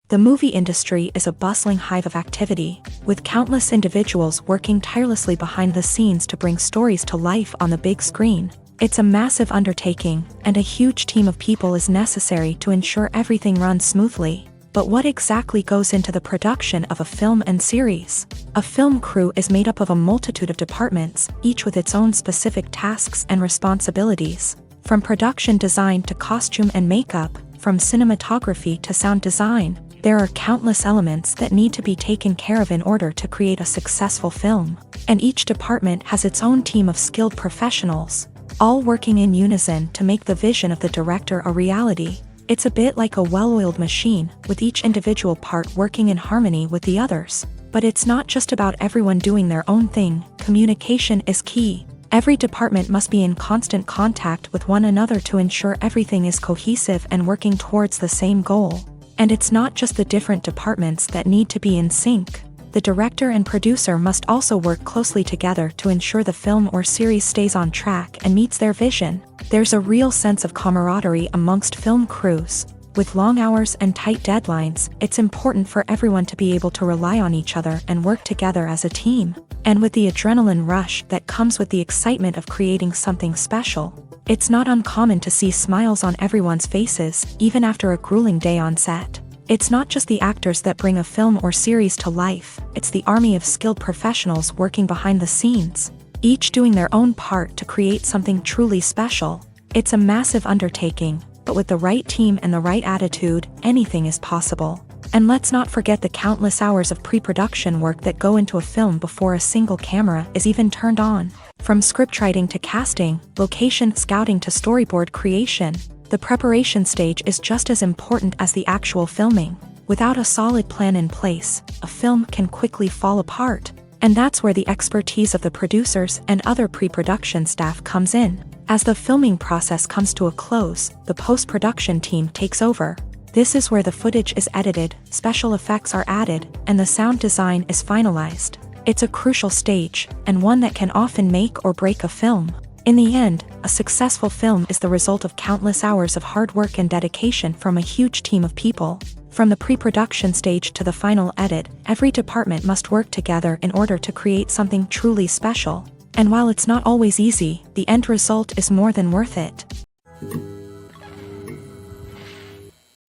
The movie industry is a bustling hive of activity, with countless individuals working tirelessly behind the scenes to bring stories to life on the big screen. It's a massive undertaking, and a huge team of people is necessary to ensure everything runs smoothly. But what exactly goes into the production of a film and series? A film crew is made up of a multitude of departments, each with its own specific tasks and responsibilities. From production design to costume and makeup, from cinematography to sound design, there are countless elements that need to be taken care of in order to create a successful film. And each department has its own team of skilled professionals, all working in unison to make the vision of the director a reality. It's a bit like a well-oiled machine, with each individual part working in harmony with the others. But it's not just about everyone doing their own thing. Communication is key. Every department must be in constant contact with one another to ensure everything is cohesive and working towards the same goal. And it's not just the different departments that need to be in sync. The director and producer must also work closely together to ensure the film or series stays on track and meets their vision. There's a real sense of camaraderie amongst film crews. With long hours and tight deadlines, it's important for everyone to be able to rely on each other and work together as a team. And with the adrenaline rush that comes with the excitement of creating something special, it's not uncommon to see smiles on everyone's faces, even after a grueling day on set. It's not just the actors that bring a film or series to life, it's the army of skilled professionals working behind the scenes, each doing their own part to create something truly special. It's a massive undertaking, but with the right team and the right attitude, anything is possible. And let's not forget the countless hours of pre-production work that go into a film before a single camera is even turned on. From scriptwriting to casting, location scouting to storyboard creation, the preparation stage is just as important as the actual filming. Without a solid plan in place, a film can quickly fall apart. And that's where the expertise of the producers and other pre-production staff comes in. As the filming process comes to a close, the post-production team takes over. This is where the footage is edited, special effects are added, and the sound design is finalized. It's a crucial stage, and one that can often make or break a film. In the end, a successful film is the result of countless hours of hard work and dedication from a huge team of people. From the pre-production stage to the final edit, every department must work together in order to create something truly special. And while it's not always easy, the end result is more than worth it.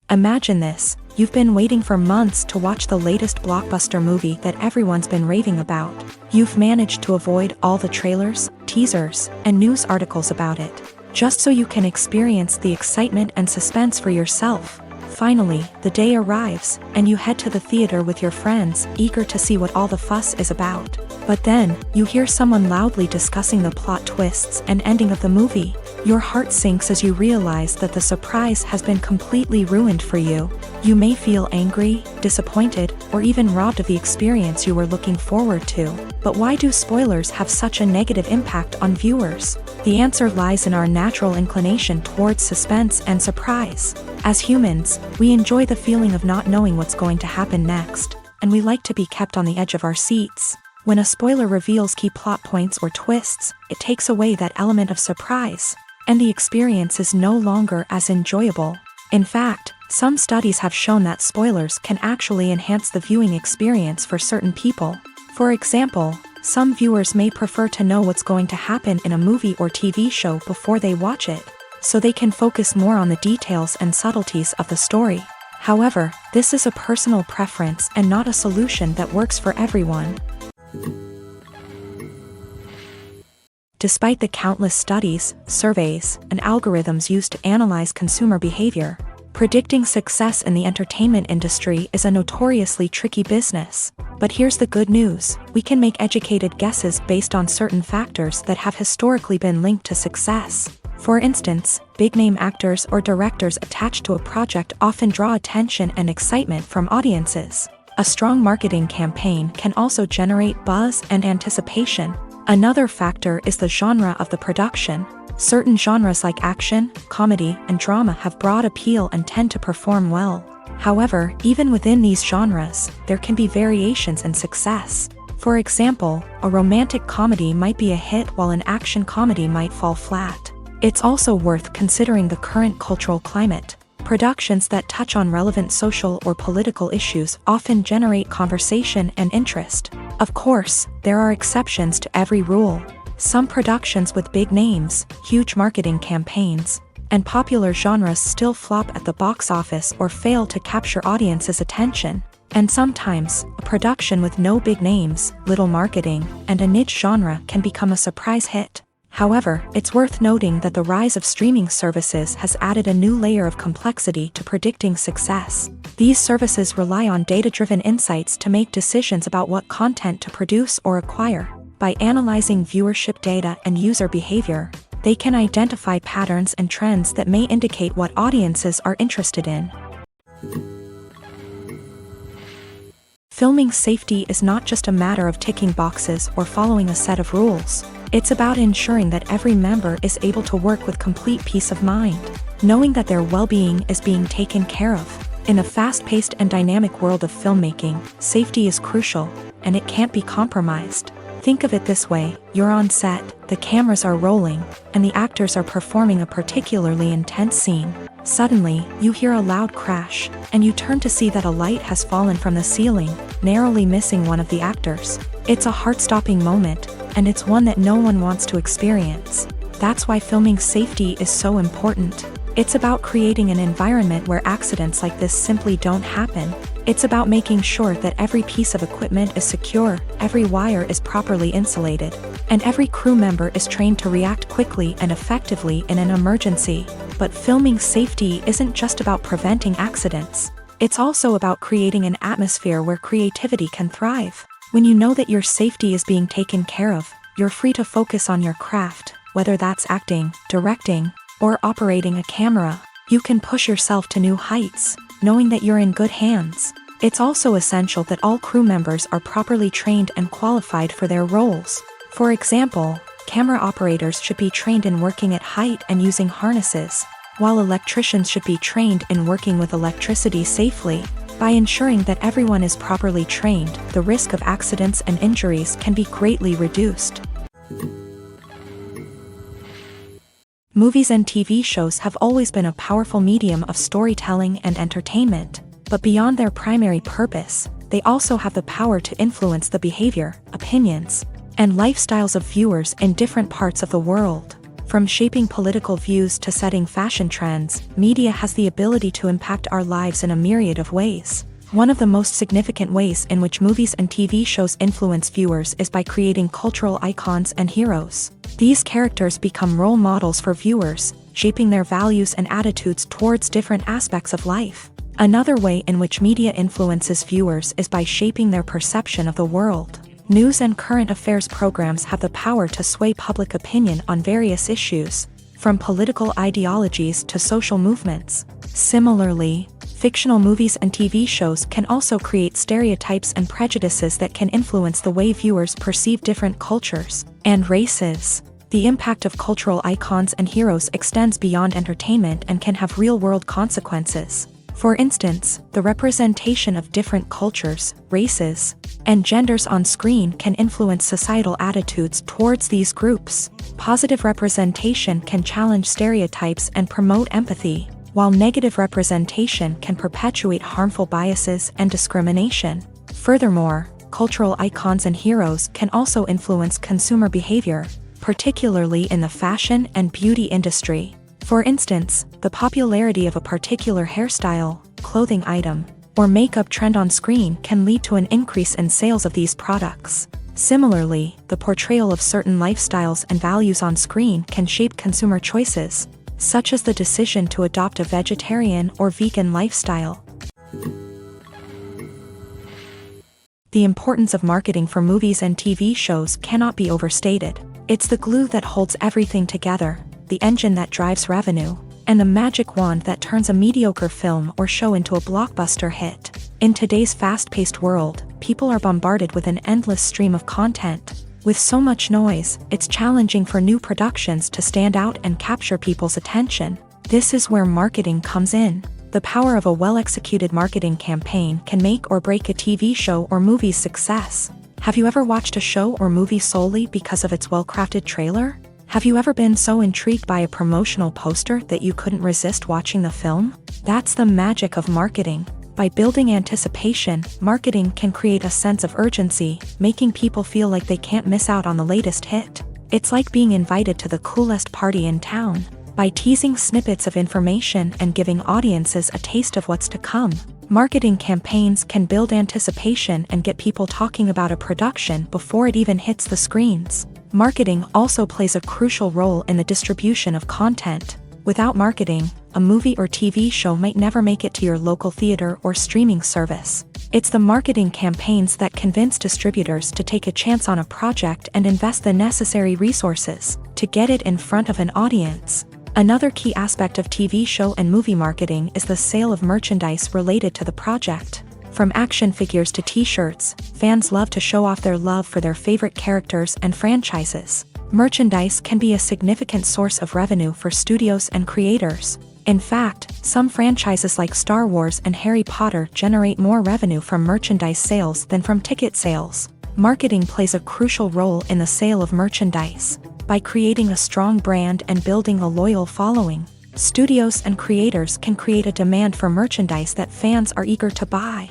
Imagine this. You've been waiting for months to watch the latest blockbuster movie that everyone's been raving about. You've managed to avoid all the trailers, teasers, and news articles about it, just so you can experience the excitement and suspense for yourself. Finally, the day arrives, and you head to the theater with your friends, eager to see what all the fuss is about. But then, you hear someone loudly discussing the plot twists and ending of the movie. Your heart sinks as you realize that the surprise has been completely ruined for you. You may feel angry, disappointed, or even robbed of the experience you were looking forward to. But why do spoilers have such a negative impact on viewers? The answer lies in our natural inclination towards suspense and surprise. As humans, we enjoy the feeling of not knowing what's going to happen next, and we like to be kept on the edge of our seats. When a spoiler reveals key plot points or twists, it takes away that element of surprise, and the experience is no longer as enjoyable. In fact, some studies have shown that spoilers can actually enhance the viewing experience for certain people. For example, some viewers may prefer to know what's going to happen in a movie or TV show before they watch it, so they can focus more on the details and subtleties of the story. However, this is a personal preference and not a solution that works for everyone. Despite the countless studies, surveys, and algorithms used to analyze consumer behavior, predicting success in the entertainment industry is a notoriously tricky business. But here's the good news: we can make educated guesses based on certain factors that have historically been linked to success. For instance, big-name actors or directors attached to a project often draw attention and excitement from audiences. A strong marketing campaign can also generate buzz and anticipation. Another factor is the genre of the production. Certain genres like action, comedy, and drama have broad appeal and tend to perform well. However, even within these genres, there can be variations in success. For example, a romantic comedy might be a hit while an action comedy might fall flat. It's also worth considering the current cultural climate. Productions that touch on relevant social or political issues often generate conversation and interest. Of course, there are exceptions to every rule. Some productions with big names, huge marketing campaigns, and popular genres still flop at the box office or fail to capture audiences' attention. And sometimes, a production with no big names, little marketing, and a niche genre can become a surprise hit. However, it's worth noting that the rise of streaming services has added a new layer of complexity to predicting success. These services rely on data-driven insights to make decisions about what content to produce or acquire. By analyzing viewership data and user behavior, they can identify patterns and trends that may indicate what audiences are interested in. Filming safety is not just a matter of ticking boxes or following a set of rules. It's about ensuring that every member is able to work with complete peace of mind, knowing that their well-being is being taken care of. In a fast-paced and dynamic world of filmmaking, safety is crucial, and it can't be compromised. Think of it this way: you're on set, the cameras are rolling, and the actors are performing a particularly intense scene. Suddenly, you hear a loud crash, and you turn to see that a light has fallen from the ceiling, narrowly missing one of the actors. It's a heart-stopping moment, and it's one that no one wants to experience. That's why filming safety is so important. It's about creating an environment where accidents like this simply don't happen. It's about making sure that every piece of equipment is secure, every wire is properly insulated, and every crew member is trained to react quickly and effectively in an emergency. But filming safety isn't just about preventing accidents. It's also about creating an atmosphere where creativity can thrive. When you know that your safety is being taken care of, you're free to focus on your craft, whether that's acting, directing, or operating a camera. You can push yourself to new heights, knowing that you're in good hands. It's also essential that all crew members are properly trained and qualified for their roles. For example, camera operators should be trained in working at height and using harnesses, while electricians should be trained in working with electricity safely. By ensuring that everyone is properly trained, the risk of accidents and injuries can be greatly reduced. Movies and TV shows have always been a powerful medium of storytelling and entertainment, but beyond their primary purpose, they also have the power to influence the behavior, opinions, and lifestyles of viewers in different parts of the world. From shaping political views to setting fashion trends, media has the ability to impact our lives in a myriad of ways. One of the most significant ways in which movies and TV shows influence viewers is by creating cultural icons and heroes. These characters become role models for viewers, shaping their values and attitudes towards different aspects of life. Another way in which media influences viewers is by shaping their perception of the world. News and current affairs programs have the power to sway public opinion on various issues, from political ideologies to social movements. Similarly, fictional movies and TV shows can also create stereotypes and prejudices that can influence the way viewers perceive different cultures and races. The impact of cultural icons and heroes extends beyond entertainment and can have real-world consequences. For instance, the representation of different cultures, races, and genders on screen can influence societal attitudes towards these groups. Positive representation can challenge stereotypes and promote empathy, while negative representation can perpetuate harmful biases and discrimination. Furthermore, cultural icons and heroes can also influence consumer behavior, particularly in the fashion and beauty industry. For instance, the popularity of a particular hairstyle, clothing item, or makeup trend on screen can lead to an increase in sales of these products. Similarly, the portrayal of certain lifestyles and values on screen can shape consumer choices, such as the decision to adopt a vegetarian or vegan lifestyle. The importance of marketing for movies and TV shows cannot be overstated. It's the glue that holds everything together, the engine that drives revenue, and the magic wand that turns a mediocre film or show into a blockbuster hit. In today's fast-paced world, people are bombarded with an endless stream of content. With so much noise, it's challenging for new productions to stand out and capture people's attention. This is where marketing comes in. The power of a well-executed marketing campaign can make or break a TV show or movie's success. Have you ever watched a show or movie solely because of its well-crafted trailer? Have you ever been so intrigued by a promotional poster that you couldn't resist watching the film? That's the magic of marketing. By building anticipation, marketing can create a sense of urgency, making people feel like they can't miss out on the latest hit. It's like being invited to the coolest party in town. By teasing snippets of information and giving audiences a taste of what's to come, marketing campaigns can build anticipation and get people talking about a production before it even hits the screens. Marketing also plays a crucial role in the distribution of content. Without marketing, a movie or TV show might never make it to your local theater or streaming service. It's the marketing campaigns that convince distributors to take a chance on a project and invest the necessary resources to get it in front of an audience. Another key aspect of TV show and movie marketing is the sale of merchandise related to the project. From action figures to t-shirts, fans love to show off their love for their favorite characters and franchises. Merchandise can be a significant source of revenue for studios and creators. In fact, some franchises like Star Wars and Harry Potter generate more revenue from merchandise sales than from ticket sales. Marketing plays a crucial role in the sale of merchandise. By creating a strong brand and building a loyal following, studios and creators can create a demand for merchandise that fans are eager to buy.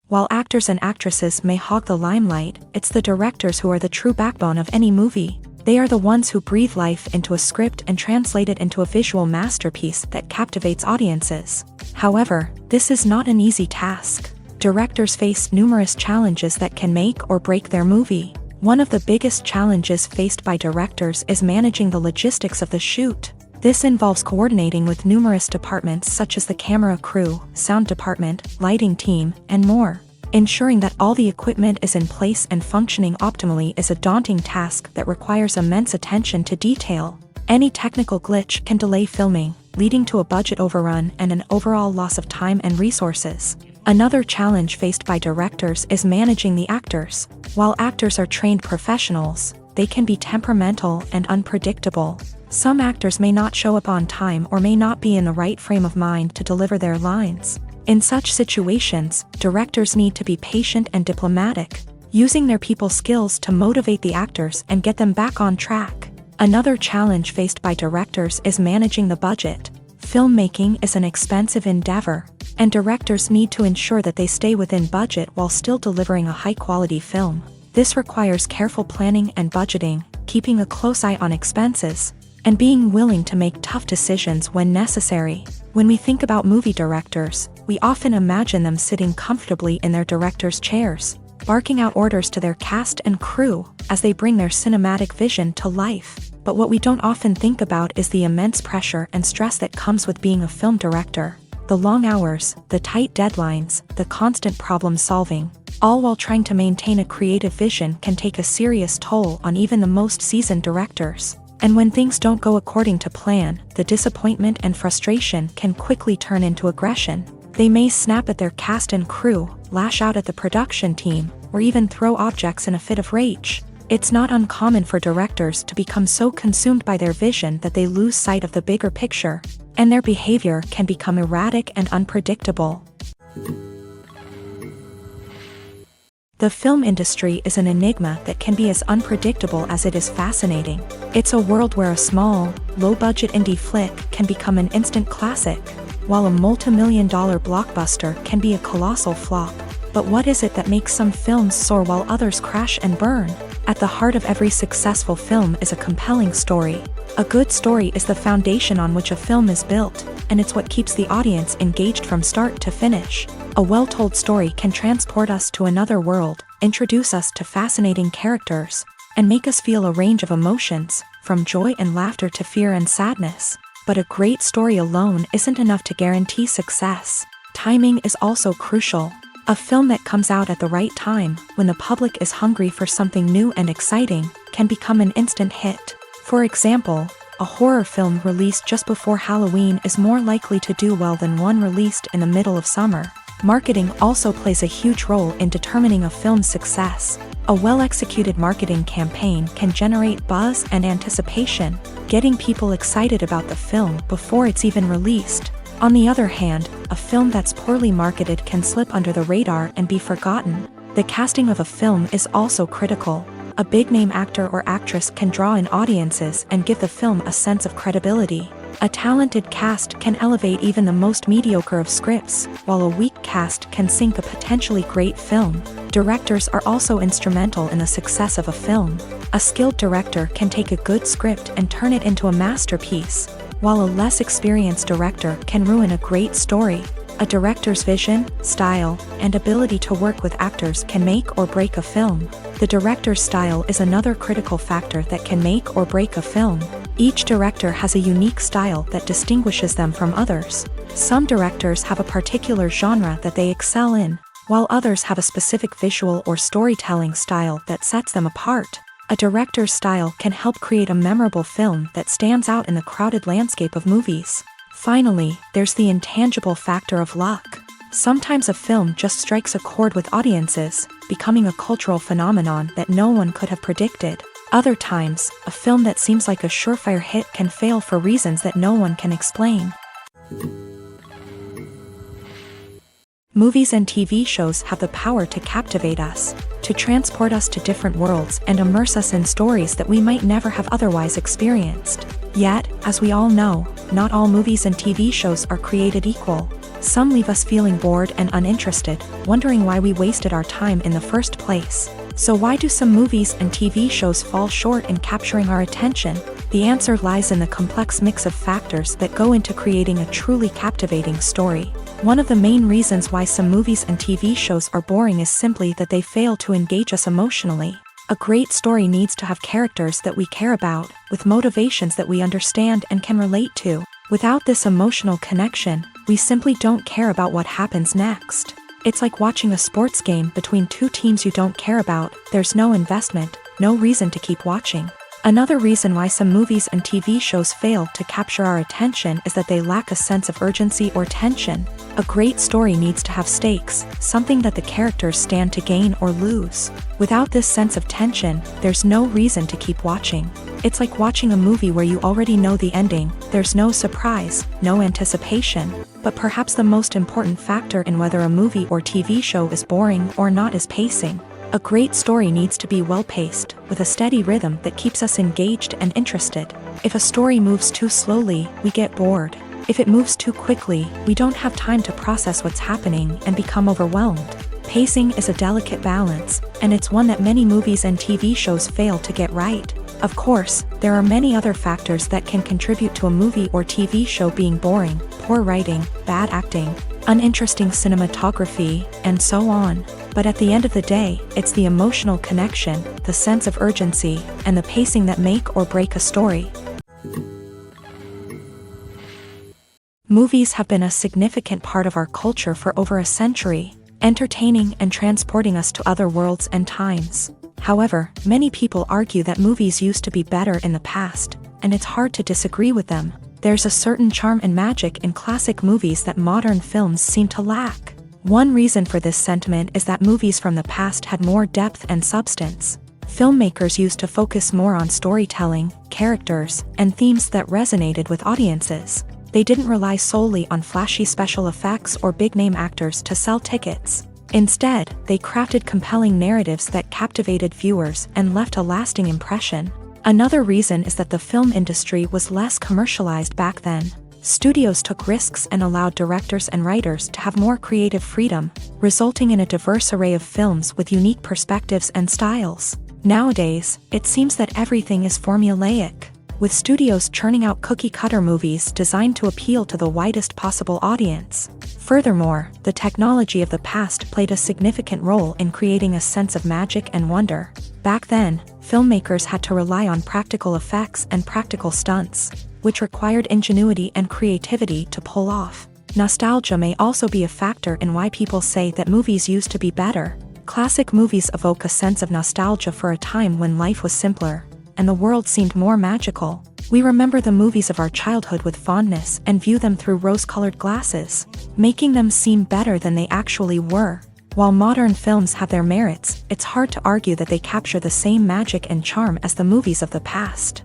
While actors and actresses may hog the limelight, it's the directors who are the true backbone of any movie. They are the ones who breathe life into a script and translate it into a visual masterpiece that captivates audiences. However, this is not an easy task. Directors face numerous challenges that can make or break their movie. One of the biggest challenges faced by directors is managing the logistics of the shoot. This involves coordinating with numerous departments such as the camera crew, sound department, lighting team, and more. Ensuring that all the equipment is in place and functioning optimally is a daunting task that requires immense attention to detail. Any technical glitch can delay filming, leading to a budget overrun and an overall loss of time and resources. Another challenge faced by directors is managing the actors. While actors are trained professionals, they can be temperamental and unpredictable. Some actors may not show up on time or may not be in the right frame of mind to deliver their lines. In such situations, directors need to be patient and diplomatic, using their people skills to motivate the actors and get them back on track. Another challenge faced by directors is managing the budget. Filmmaking is an expensive endeavor, and directors need to ensure that they stay within budget while still delivering a high-quality film. This requires careful planning and budgeting, keeping a close eye on expenses, and being willing to make tough decisions when necessary. When we think about movie directors, we often imagine them sitting comfortably in their director's chairs, barking out orders to their cast and crew as they bring their cinematic vision to life. But what we don't often think about is the immense pressure and stress that comes with being a film director. The long hours, the tight deadlines, the constant problem solving, all while trying to maintain a creative vision can take a serious toll on even the most seasoned directors. And when things don't go according to plan, the disappointment and frustration can quickly turn into aggression. They may snap at their cast and crew, lash out at the production team, or even throw objects in a fit of rage. It's not uncommon for directors to become so consumed by their vision that they lose sight of the bigger picture, and their behavior can become erratic and unpredictable. The film industry is an enigma that can be as unpredictable as it is fascinating. It's a world where a small, low-budget indie flick can become an instant classic, while a multi-million-dollar blockbuster can be a colossal flop. But what is it that makes some films soar while others crash and burn? At the heart of every successful film is a compelling story. A good story is the foundation on which a film is built, and it's what keeps the audience engaged from start to finish. A well-told story can transport us to another world, introduce us to fascinating characters, and make us feel a range of emotions, from joy and laughter to fear and sadness. But a great story alone isn't enough to guarantee success. Timing is also crucial. A film that comes out at the right time, when the public is hungry for something new and exciting, can become an instant hit. For example, a horror film released just before Halloween is more likely to do well than one released in the middle of summer. Marketing also plays a huge role in determining a film's success. A well-executed marketing campaign can generate buzz and anticipation, getting people excited about the film before it's even released. On the other hand, a film that's poorly marketed can slip under the radar and be forgotten. The casting of a film is also critical. A big-name actor or actress can draw in audiences and give the film a sense of credibility. A talented cast can elevate even the most mediocre of scripts, while a weak cast can sink a potentially great film. Directors are also instrumental in the success of a film. A skilled director can take a good script and turn it into a masterpiece, while a less experienced director can ruin a great story. A director's vision, style, and ability to work with actors can make or break a film. The director's style is another critical factor that can make or break a film. Each director has a unique style that distinguishes them from others. Some directors have a particular genre that they excel in, while others have a specific visual or storytelling style that sets them apart. A director's style can help create a memorable film that stands out in the crowded landscape of movies. Finally, there's the intangible factor of luck. Sometimes a film just strikes a chord with audiences, becoming a cultural phenomenon that no one could have predicted. Other times, a film that seems like a surefire hit can fail for reasons that no one can explain. Movies and TV shows have the power to captivate us, to transport us to different worlds and immerse us in stories that we might never have otherwise experienced. Yet, as we all know, not all movies and TV shows are created equal. Some leave us feeling bored and uninterested, wondering why we wasted our time in the first place. So why do some movies and TV shows fall short in capturing our attention? The answer lies in the complex mix of factors that go into creating a truly captivating story. One of the main reasons why some movies and TV shows are boring is simply that they fail to engage us emotionally. A great story needs to have characters that we care about, with motivations that we understand and can relate to. Without this emotional connection, we simply don't care about what happens next. It's like watching a sports game between two teams you don't care about. There's no investment, no reason to keep watching. Another reason why some movies and TV shows fail to capture our attention is that they lack a sense of urgency or tension. A great story needs to have stakes, something that the characters stand to gain or lose. Without this sense of tension, there's no reason to keep watching. It's like watching a movie where you already know the ending. There's no surprise, no anticipation. But perhaps the most important factor in whether a movie or TV show is boring or not is pacing. A great story needs to be well-paced, with a steady rhythm that keeps us engaged and interested. If a story moves too slowly, we get bored. If it moves too quickly, we don't have time to process what's happening and become overwhelmed. Pacing is a delicate balance, and it's one that many movies and TV shows fail to get right. Of course, there are many other factors that can contribute to a movie or TV show being boring: poor writing, bad acting, uninteresting cinematography, and so on. But at the end of the day, it's the emotional connection, the sense of urgency, and the pacing that make or break a story. Movies have been a significant part of our culture for over a century, entertaining and transporting us to other worlds and times. However, many people argue that movies used to be better in the past, and it's hard to disagree with them. There's a certain charm and magic in classic movies that modern films seem to lack. One reason for this sentiment is that movies from the past had more depth and substance. Filmmakers used to focus more on storytelling, characters, and themes that resonated with audiences. They didn't rely solely on flashy special effects or big-name actors to sell tickets. Instead, they crafted compelling narratives that captivated viewers and left a lasting impression. Another reason is that the film industry was less commercialized back then. Studios took risks and allowed directors and writers to have more creative freedom, resulting in a diverse array of films with unique perspectives and styles. Nowadays, it seems that everything is formulaic, with studios churning out cookie-cutter movies designed to appeal to the widest possible audience. Furthermore, the technology of the past played a significant role in creating a sense of magic and wonder. Back then, filmmakers had to rely on practical effects and practical stunts, which required ingenuity and creativity to pull off. Nostalgia may also be a factor in why people say that movies used to be better. Classic movies evoke a sense of nostalgia for a time when life was simpler, and the world seemed more magical. We remember the movies of our childhood with fondness and view them through rose-colored glasses, making them seem better than they actually were. While modern films have their merits, it's hard to argue that they capture the same magic and charm as the movies of the past.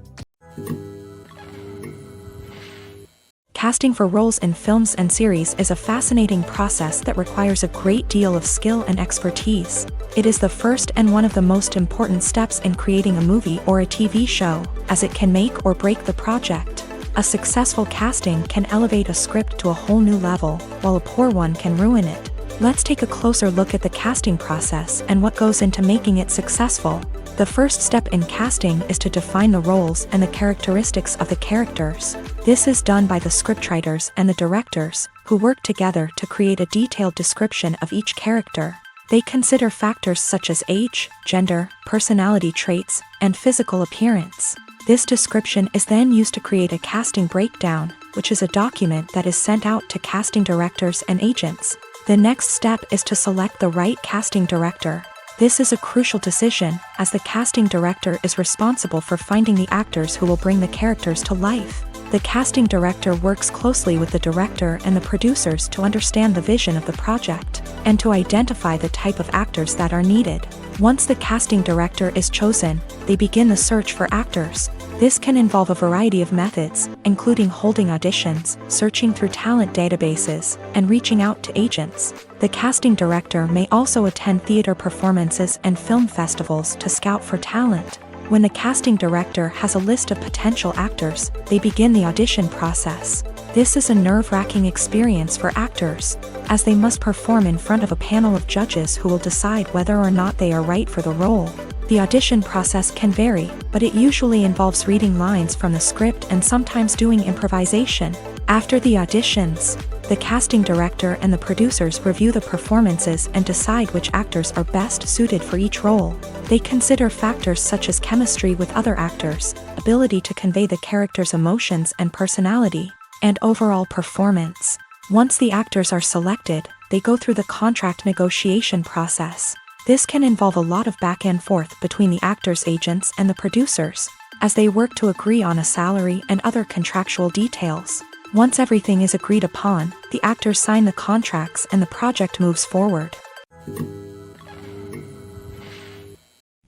Casting for roles in films and series is a fascinating process that requires a great deal of skill and expertise. It is the first and one of the most important steps in creating a movie or a TV show, as it can make or break the project. A successful casting can elevate a script to a whole new level, while a poor one can ruin it. Let's take a closer look at the casting process and what goes into making it successful. The first step in casting is to define the roles and the characteristics of the characters. This is done by the scriptwriters and the directors, who work together to create a detailed description of each character. They consider factors such as age, gender, personality traits, and physical appearance. This description is then used to create a casting breakdown, which is a document that is sent out to casting directors and agents. The next step is to select the right casting director. This is a crucial decision, as the casting director is responsible for finding the actors who will bring the characters to life. The casting director works closely with the director and the producers to understand the vision of the project, and to identify the type of actors that are needed. Once the casting director is chosen, they begin the search for actors. This can involve a variety of methods, including holding auditions, searching through talent databases, and reaching out to agents. The casting director may also attend theater performances and film festivals to scout for talent. When the casting director has a list of potential actors, they begin the audition process. This is a nerve-wracking experience for actors, as they must perform in front of a panel of judges who will decide whether or not they are right for the role. The audition process can vary, but it usually involves reading lines from the script and sometimes doing improvisation. After the auditions, the casting director and the producers review the performances and decide which actors are best suited for each role. They consider factors such as chemistry with other actors, ability to convey the character's emotions and personality, and overall performance. Once the actors are selected, they go through the contract negotiation process. This can involve a lot of back and forth between the actors' agents and the producers, as they work to agree on a salary and other contractual details. Once everything is agreed upon, the actors sign the contracts and the project moves forward.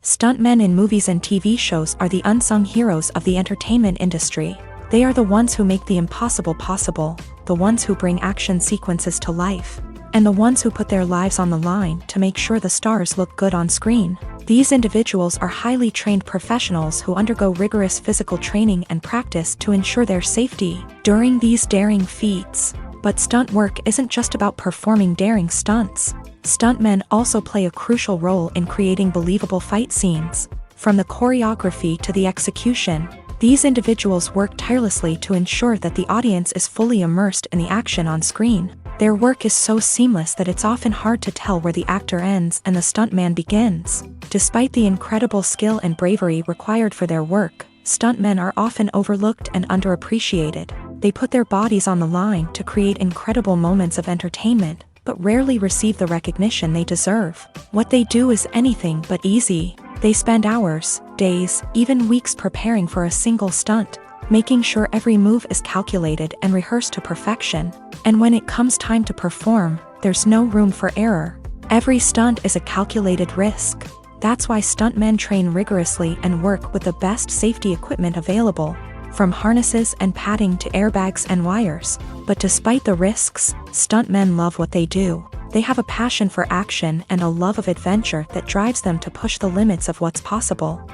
Stuntmen in movies and TV shows are the unsung heroes of the entertainment industry. They are the ones who make the impossible possible, the ones who bring action sequences to life, and the ones who put their lives on the line to make sure the stars look good on screen. These individuals are highly trained professionals who undergo rigorous physical training and practice to ensure their safety during these daring feats. But stunt work isn't just about performing daring stunts. Stuntmen also play a crucial role in creating believable fight scenes. From the choreography to the execution, these individuals work tirelessly to ensure that the audience is fully immersed in the action on screen. Their work is so seamless that it's often hard to tell where the actor ends and the stuntman begins. Despite the incredible skill and bravery required for their work, stuntmen are often overlooked and underappreciated. They put their bodies on the line to create incredible moments of entertainment, but rarely receive the recognition they deserve. What they do is anything but easy. They spend hours, days, even weeks preparing for a single stunt, making sure every move is calculated and rehearsed to perfection. And when it comes time to perform, there's no room for error. Every stunt is a calculated risk. That's why stuntmen train rigorously and work with the best safety equipment available, from harnesses and padding to airbags and wires. But despite the risks, stuntmen love what they do. They have a passion for action and a love of adventure that drives them to push the limits of what's possible.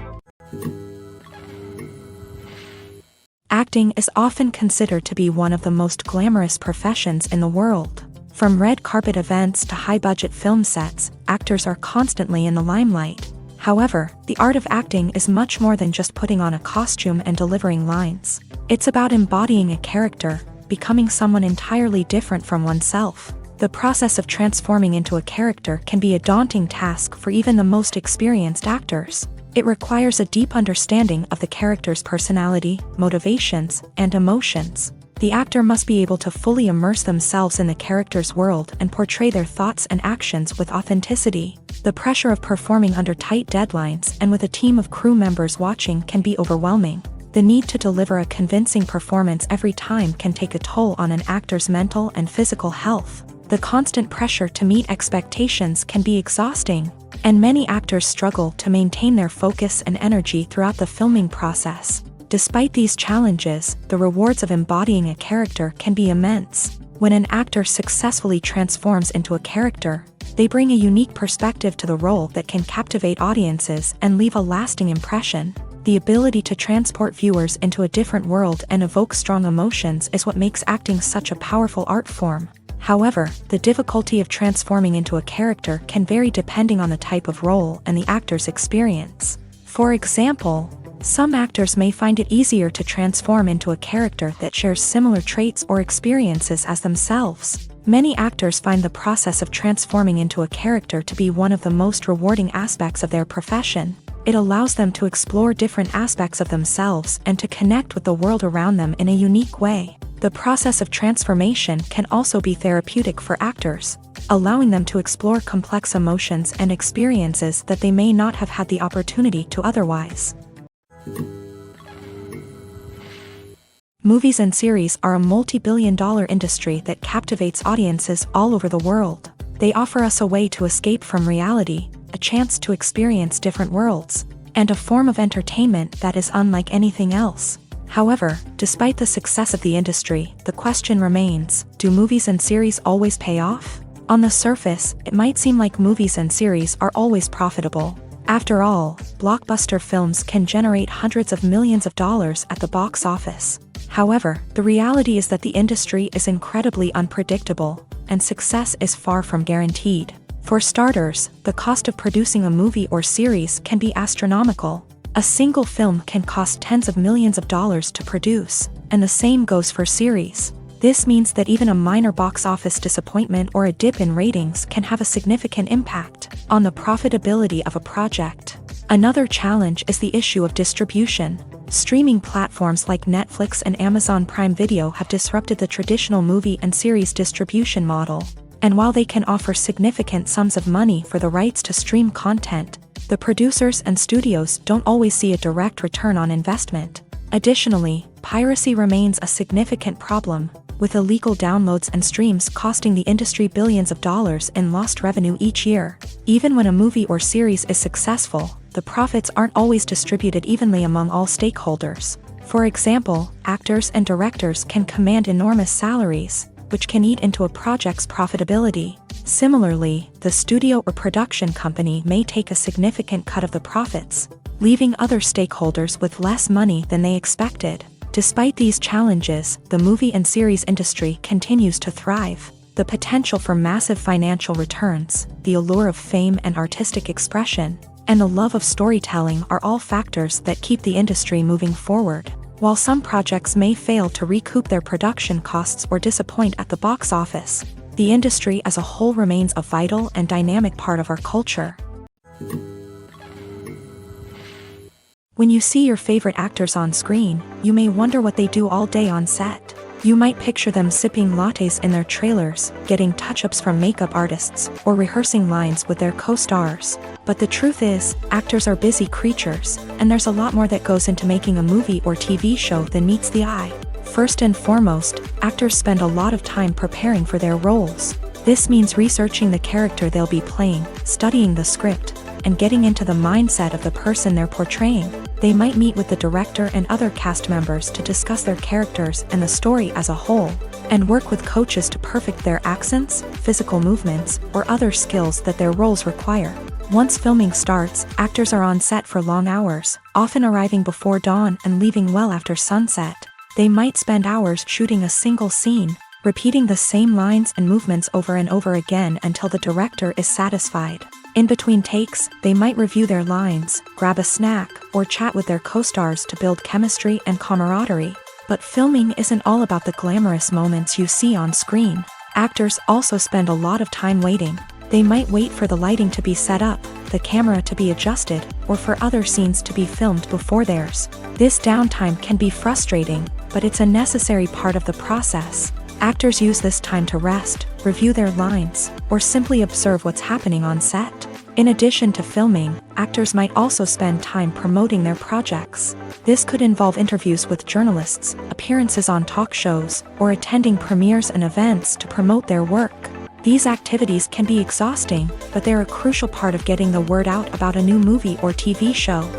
Acting is often considered to be one of the most glamorous professions in the world. From red carpet events to high-budget film sets, actors are constantly in the limelight. However, the art of acting is much more than just putting on a costume and delivering lines. It's about embodying a character, becoming someone entirely different from oneself. The process of transforming into a character can be a daunting task for even the most experienced actors. It requires a deep understanding of the character's personality, motivations, and emotions. The actor must be able to fully immerse themselves in the character's world and portray their thoughts and actions with authenticity. The pressure of performing under tight deadlines and with a team of crew members watching can be overwhelming. The need to deliver a convincing performance every time can take a toll on an actor's mental and physical health. The constant pressure to meet expectations can be exhausting, and many actors struggle to maintain their focus and energy throughout the filming process. Despite these challenges, the rewards of embodying a character can be immense. When an actor successfully transforms into a character, they bring a unique perspective to the role that can captivate audiences and leave a lasting impression. The ability to transport viewers into a different world and evoke strong emotions is what makes acting such a powerful art form. However, the difficulty of transforming into a character can vary depending on the type of role and the actor's experience. For example, some actors may find it easier to transform into a character that shares similar traits or experiences as themselves. Many actors find the process of transforming into a character to be one of the most rewarding aspects of their profession. It allows them to explore different aspects of themselves and to connect with the world around them in a unique way. The process of transformation can also be therapeutic for actors, allowing them to explore complex emotions and experiences that they may not have had the opportunity to otherwise. Movies and series are a multi-billion-dollar industry that captivates audiences all over the world. They offer us a way to escape from reality, a chance to experience different worlds, and a form of entertainment that is unlike anything else. However, despite the success of the industry, the question remains, do movies and series always pay off? On the surface, it might seem like movies and series are always profitable. After all, blockbuster films can generate hundreds of millions of dollars at the box office. However, the reality is that the industry is incredibly unpredictable, and success is far from guaranteed. For starters, the cost of producing a movie or series can be astronomical. A single film can cost tens of millions of dollars to produce, and the same goes for series. This means that even a minor box office disappointment or a dip in ratings can have a significant impact on the profitability of a project. Another challenge is the issue of distribution. Streaming platforms like Netflix and Amazon Prime Video have disrupted the traditional movie and series distribution model. And while they can offer significant sums of money for the rights to stream content, the producers and studios don't always see a direct return on investment. Additionally, piracy remains a significant problem, with illegal downloads and streams costing the industry billions of dollars in lost revenue each year. Even when a movie or series is successful, the profits aren't always distributed evenly among all stakeholders. For example, actors and directors can command enormous salaries, which can eat into a project's profitability. Similarly, the studio or production company may take a significant cut of the profits, leaving other stakeholders with less money than they expected. Despite these challenges, the movie and series industry continues to thrive. The potential for massive financial returns, the allure of fame and artistic expression, and the love of storytelling are all factors that keep the industry moving forward. While some projects may fail to recoup their production costs or disappoint at the box office, the industry as a whole remains a vital and dynamic part of our culture. When you see your favorite actors on screen, you may wonder what they do all day on set. You might picture them sipping lattes in their trailers, getting touch-ups from makeup artists, or rehearsing lines with their co-stars. But the truth is, actors are busy creatures, and there's a lot more that goes into making a movie or TV show than meets the eye. First and foremost, actors spend a lot of time preparing for their roles. This means researching the character they'll be playing, studying the script, and getting into the mindset of the person they're portraying. They might meet with the director and other cast members to discuss their characters and the story as a whole, and work with coaches to perfect their accents, physical movements, or other skills that their roles require. Once filming starts, actors are on set for long hours, often arriving before dawn and leaving well after sunset. They might spend hours shooting a single scene, repeating the same lines and movements over and over again until the director is satisfied. In between takes, they might review their lines, grab a snack, or chat with their co-stars to build chemistry and camaraderie. But filming isn't all about the glamorous moments you see on screen. Actors also spend a lot of time waiting. They might wait for the lighting to be set up, the camera to be adjusted, or for other scenes to be filmed before theirs. This downtime can be frustrating, but it's a necessary part of the process. Actors use this time to rest, review their lines, or simply observe what's happening on set. In addition to filming, actors might also spend time promoting their projects. This could involve interviews with journalists, appearances on talk shows, or attending premieres and events to promote their work. These activities can be exhausting, but they're a crucial part of getting the word out about a new movie or TV show.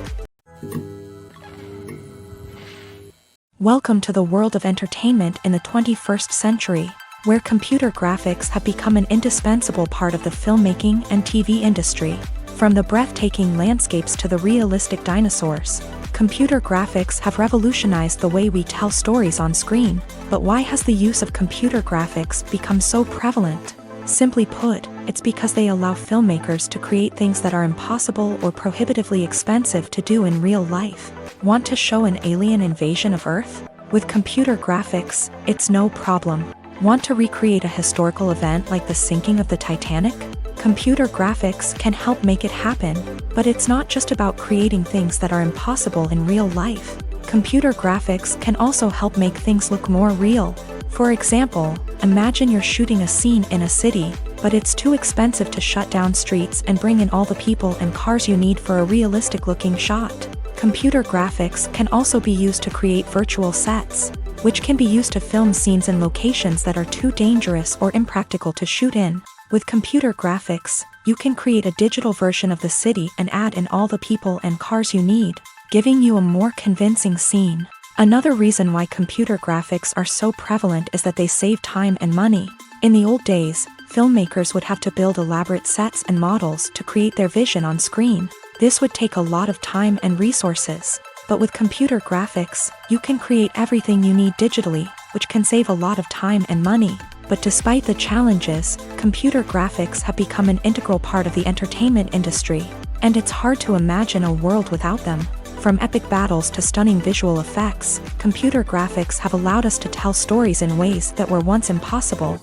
Welcome to the world of entertainment in the 21st century, where computer graphics have become an indispensable part of the filmmaking and TV industry. From the breathtaking landscapes to the realistic dinosaurs, computer graphics have revolutionized the way we tell stories on screen. But why has the use of computer graphics become so prevalent? Simply put, it's because they allow filmmakers to create things that are impossible or prohibitively expensive to do in real life. Want to show an alien invasion of Earth? With computer graphics, it's no problem. Want to recreate a historical event like the sinking of the Titanic? Computer graphics can help make it happen, but it's not just about creating things that are impossible in real life. Computer graphics can also help make things look more real. For example, imagine you're shooting a scene in a city, but it's too expensive to shut down streets and bring in all the people and cars you need for a realistic-looking shot. Computer graphics can also be used to create virtual sets. which can be used to film scenes in locations that are too dangerous or impractical to shoot in. With computer graphics, you can create a digital version of the city and add in all the people and cars you need, giving you a more convincing scene. Another reason why computer graphics are so prevalent is that they save time and money. In the old days, filmmakers would have to build elaborate sets and models to create their vision on screen. This would take a lot of time and resources. But with computer graphics, you can create everything you need digitally, which can save a lot of time and money. But despite the challenges, computer graphics have become an integral part of the entertainment industry, and it's hard to imagine a world without them. From epic battles to stunning visual effects, computer graphics have allowed us to tell stories in ways that were once impossible.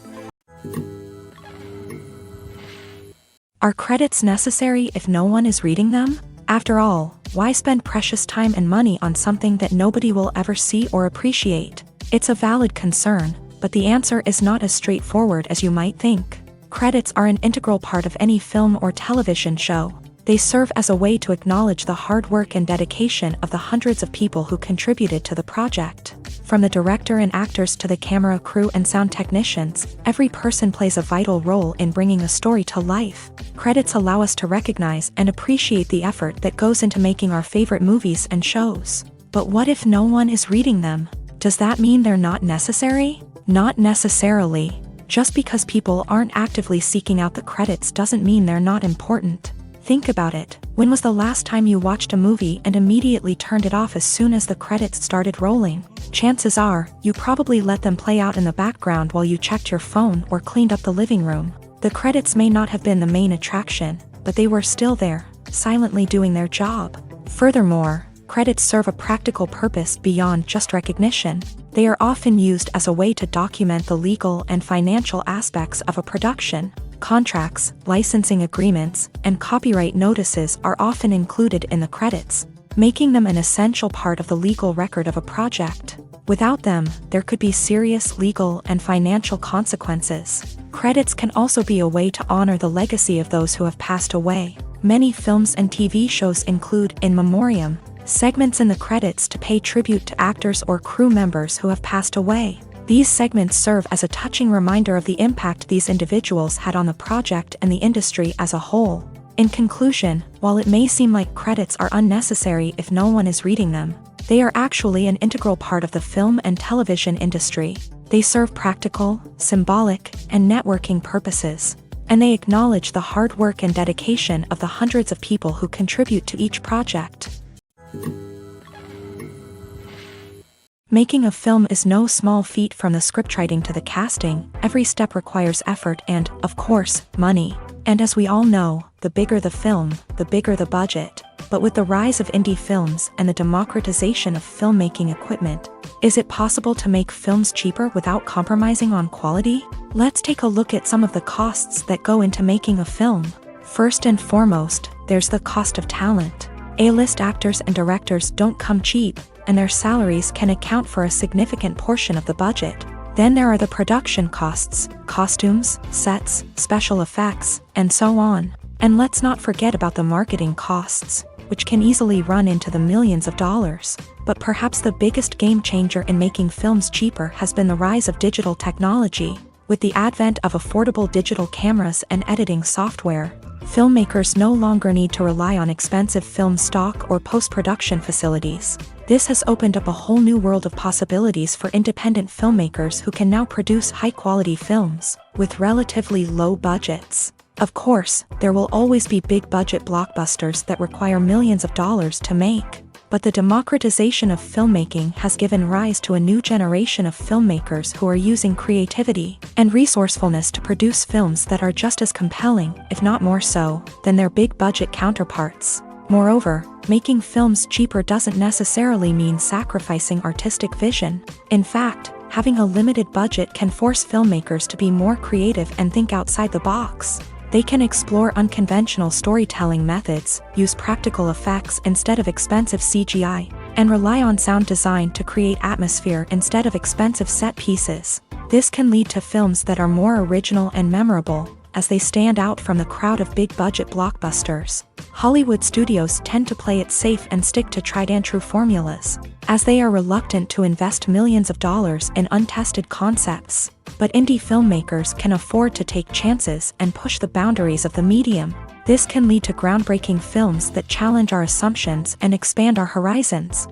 Are credits necessary if no one is reading them? After all, why spend precious time and money on something that nobody will ever see or appreciate? It's a valid concern, but the answer is not as straightforward as you might think. Credits are an integral part of any film or television show. They serve as a way to acknowledge the hard work and dedication of the hundreds of people who contributed to the project. From the director and actors to the camera crew and sound technicians, every person plays a vital role in bringing a story to life. Credits allow us to recognize and appreciate the effort that goes into making our favorite movies and shows. But what if no one is reading them? Does that mean they're not necessary? Not necessarily. Just because people aren't actively seeking out the credits doesn't mean they're not important. Think about it. When was the last time you watched a movie and immediately turned it off as soon as the credits started rolling? Chances are, you probably let them play out in the background while you checked your phone or cleaned up the living room. The credits may not have been the main attraction, but they were still there, silently doing their job. Furthermore, credits serve a practical purpose beyond just recognition. They are often used as a way to document the legal and financial aspects of a production. Contracts, licensing agreements, and copyright notices are often included in the credits, making them an essential part of the legal record of a project. Without them, there could be serious legal and financial consequences. Credits can also be a way to honor the legacy of those who have passed away. Many films and TV shows include in memoriam segments in the credits to pay tribute to actors or crew members who have passed away. These segments serve as a touching reminder of the impact these individuals had on the project and the industry as a whole. In conclusion, while it may seem like credits are unnecessary if no one is reading them, they are actually an integral part of the film and television industry. They serve practical, symbolic, and networking purposes, and they acknowledge the hard work and dedication of the hundreds of people who contribute to each project. Making a film is no small feat. From the scriptwriting to the casting, every step requires effort and, of course, money. And as we all know, the bigger the film, the bigger the budget. But with the rise of indie films and the democratization of filmmaking equipment, is it possible to make films cheaper without compromising on quality? Let's take a look at some of the costs that go into making a film. First and foremost, there's the cost of talent. A-list actors and directors don't come cheap, and their salaries can account for a significant portion of the budget. Then there are the production costs, costumes, sets, special effects, and so on. And let's not forget about the marketing costs, which can easily run into the millions of dollars. But perhaps the biggest game changer in making films cheaper has been the rise of digital technology. With the advent of affordable digital cameras and editing software, filmmakers no longer need to rely on expensive film stock or post-production facilities. This has opened up a whole new world of possibilities for independent filmmakers who can now produce high-quality films with relatively low budgets. Of course, there will always be big-budget blockbusters that require millions of dollars to make. But the democratization of filmmaking has given rise to a new generation of filmmakers who are using creativity and resourcefulness to produce films that are just as compelling, if not more so, than their big-budget counterparts. Moreover, making films cheaper doesn't necessarily mean sacrificing artistic vision. In fact, having a limited budget can force filmmakers to be more creative and think outside the box. They can explore unconventional storytelling methods, use practical effects instead of expensive CGI, and rely on sound design to create atmosphere instead of expensive set pieces. This can lead to films that are more original and memorable, as they stand out from the crowd of big-budget blockbusters. Hollywood studios tend to play it safe and stick to tried-and-true formulas, as they are reluctant to invest millions of dollars in untested concepts. But indie filmmakers can afford to take chances and push the boundaries of the medium. This can lead to groundbreaking films that challenge our assumptions and expand our horizons.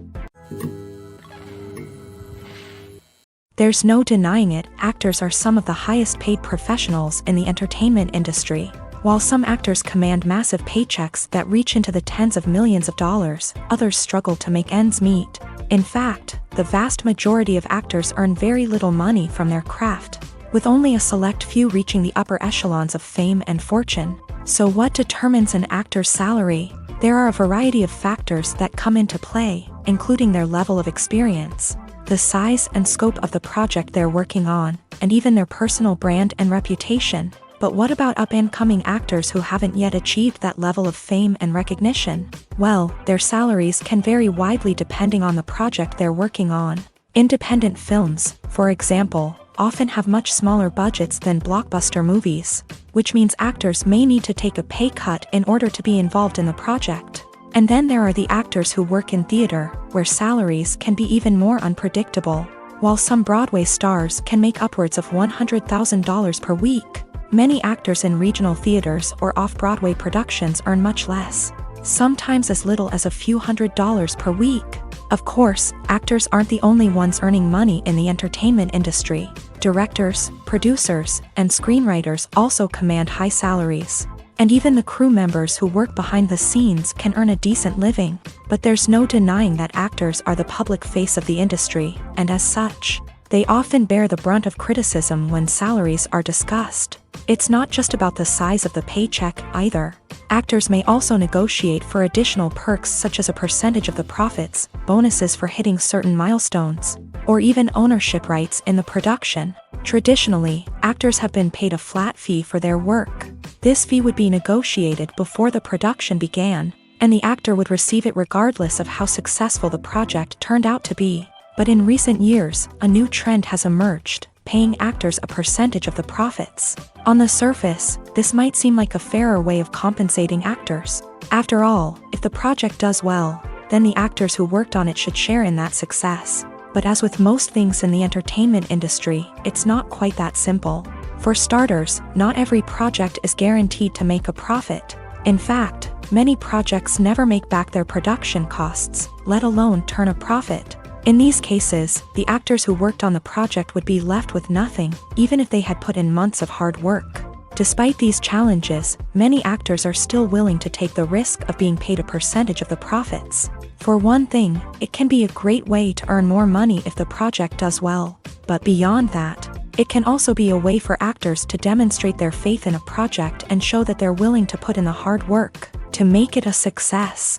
There's no denying it, actors are some of the highest-paid professionals in the entertainment industry. While some actors command massive paychecks that reach into the tens of millions of dollars, others struggle to make ends meet. In fact, the vast majority of actors earn very little money from their craft, with only a select few reaching the upper echelons of fame and fortune. So what determines an actor's salary? There are a variety of factors that come into play, including their level of experience, the size and scope of the project they're working on, and even their personal brand and reputation. But what about up-and-coming actors who haven't yet achieved that level of fame and recognition? Well, their salaries can vary widely depending on the project they're working on. Independent films, for example, often have much smaller budgets than blockbuster movies, which means actors may need to take a pay cut in order to be involved in the project. And then there are the actors who work in theater, where salaries can be even more unpredictable. While some Broadway stars can make upwards of $100,000 per week, many actors in regional theaters or off-Broadway productions earn much less, sometimes as little as a few $100s per week. Of course, actors aren't the only ones earning money in the entertainment industry. Directors, producers, and screenwriters also command high salaries. And even the crew members who work behind the scenes can earn a decent living. But there's no denying that actors are the public face of the industry, and as such, they often bear the brunt of criticism when salaries are discussed. It's not just about the size of the paycheck, either. Actors may also negotiate for additional perks such as a percentage of the profits, bonuses for hitting certain milestones, or even ownership rights in the production. Traditionally, actors have been paid a flat fee for their work. This fee would be negotiated before the production began, and the actor would receive it regardless of how successful the project turned out to be. But in recent years, a new trend has emerged, paying actors a percentage of the profits. On the surface, this might seem like a fairer way of compensating actors. After all, if the project does well, then the actors who worked on it should share in that success. But as with most things in the entertainment industry, it's not quite that simple. For starters, not every project is guaranteed to make a profit. In fact, many projects never make back their production costs, let alone turn a profit. In these cases, the actors who worked on the project would be left with nothing, even if they had put in months of hard work. Despite these challenges, many actors are still willing to take the risk of being paid a percentage of the profits. For one thing, it can be a great way to earn more money if the project does well. But beyond that, it can also be a way for actors to demonstrate their faith in a project and show that they're willing to put in the hard work to make it a success.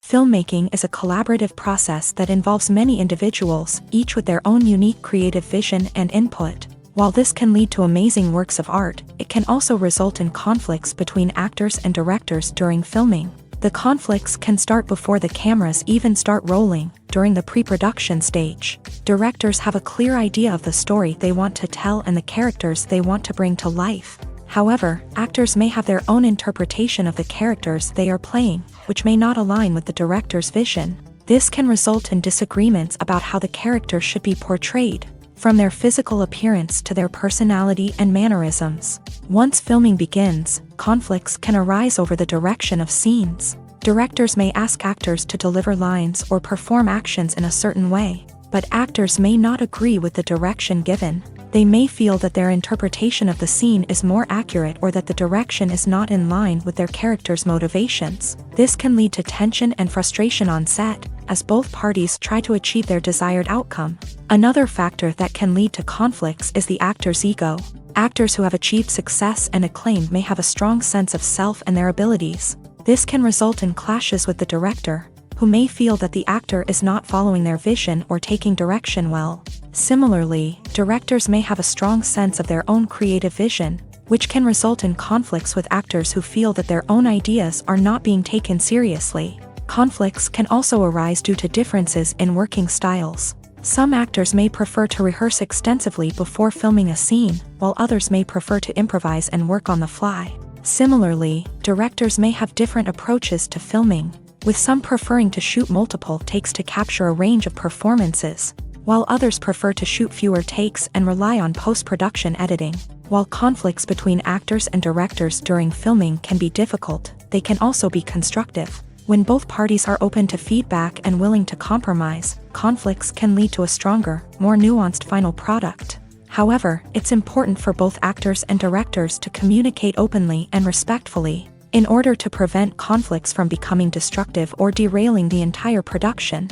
Filmmaking is a collaborative process that involves many individuals, each with their own unique creative vision and input. While this can lead to amazing works of art, it can also result in conflicts between actors and directors during filming. The conflicts can start before the cameras even start rolling, during the pre-production stage. Directors have a clear idea of the story they want to tell and the characters they want to bring to life. However, actors may have their own interpretation of the characters they are playing, which may not align with the director's vision. This can result in disagreements about how the character should be portrayed, from their physical appearance to their personality and mannerisms. Once filming begins, conflicts can arise over the direction of scenes. Directors may ask actors to deliver lines or perform actions in a certain way, but actors may not agree with the direction given. They may feel that their interpretation of the scene is more accurate or that the direction is not in line with their character's motivations. This can lead to tension and frustration on set, as both parties try to achieve their desired outcome. Another factor that can lead to conflicts is the actor's ego. Actors who have achieved success and acclaim may have a strong sense of self and their abilities. This can result in clashes with the director, who may feel that the actor is not following their vision or taking direction well. Similarly, directors may have a strong sense of their own creative vision, which can result in conflicts with actors who feel that their own ideas are not being taken seriously. Conflicts can also arise due to differences in working styles. Some actors may prefer to rehearse extensively before filming a scene, while others may prefer to improvise and work on the fly. Similarly, directors may have different approaches to filming, with some preferring to shoot multiple takes to capture a range of performances, while others prefer to shoot fewer takes and rely on post-production editing. While conflicts between actors and directors during filming can be difficult, they can also be constructive. When both parties are open to feedback and willing to compromise, conflicts can lead to a stronger, more nuanced final product. However, it's important for both actors and directors to communicate openly and respectfully, in order to prevent conflicts from becoming destructive or derailing the entire production.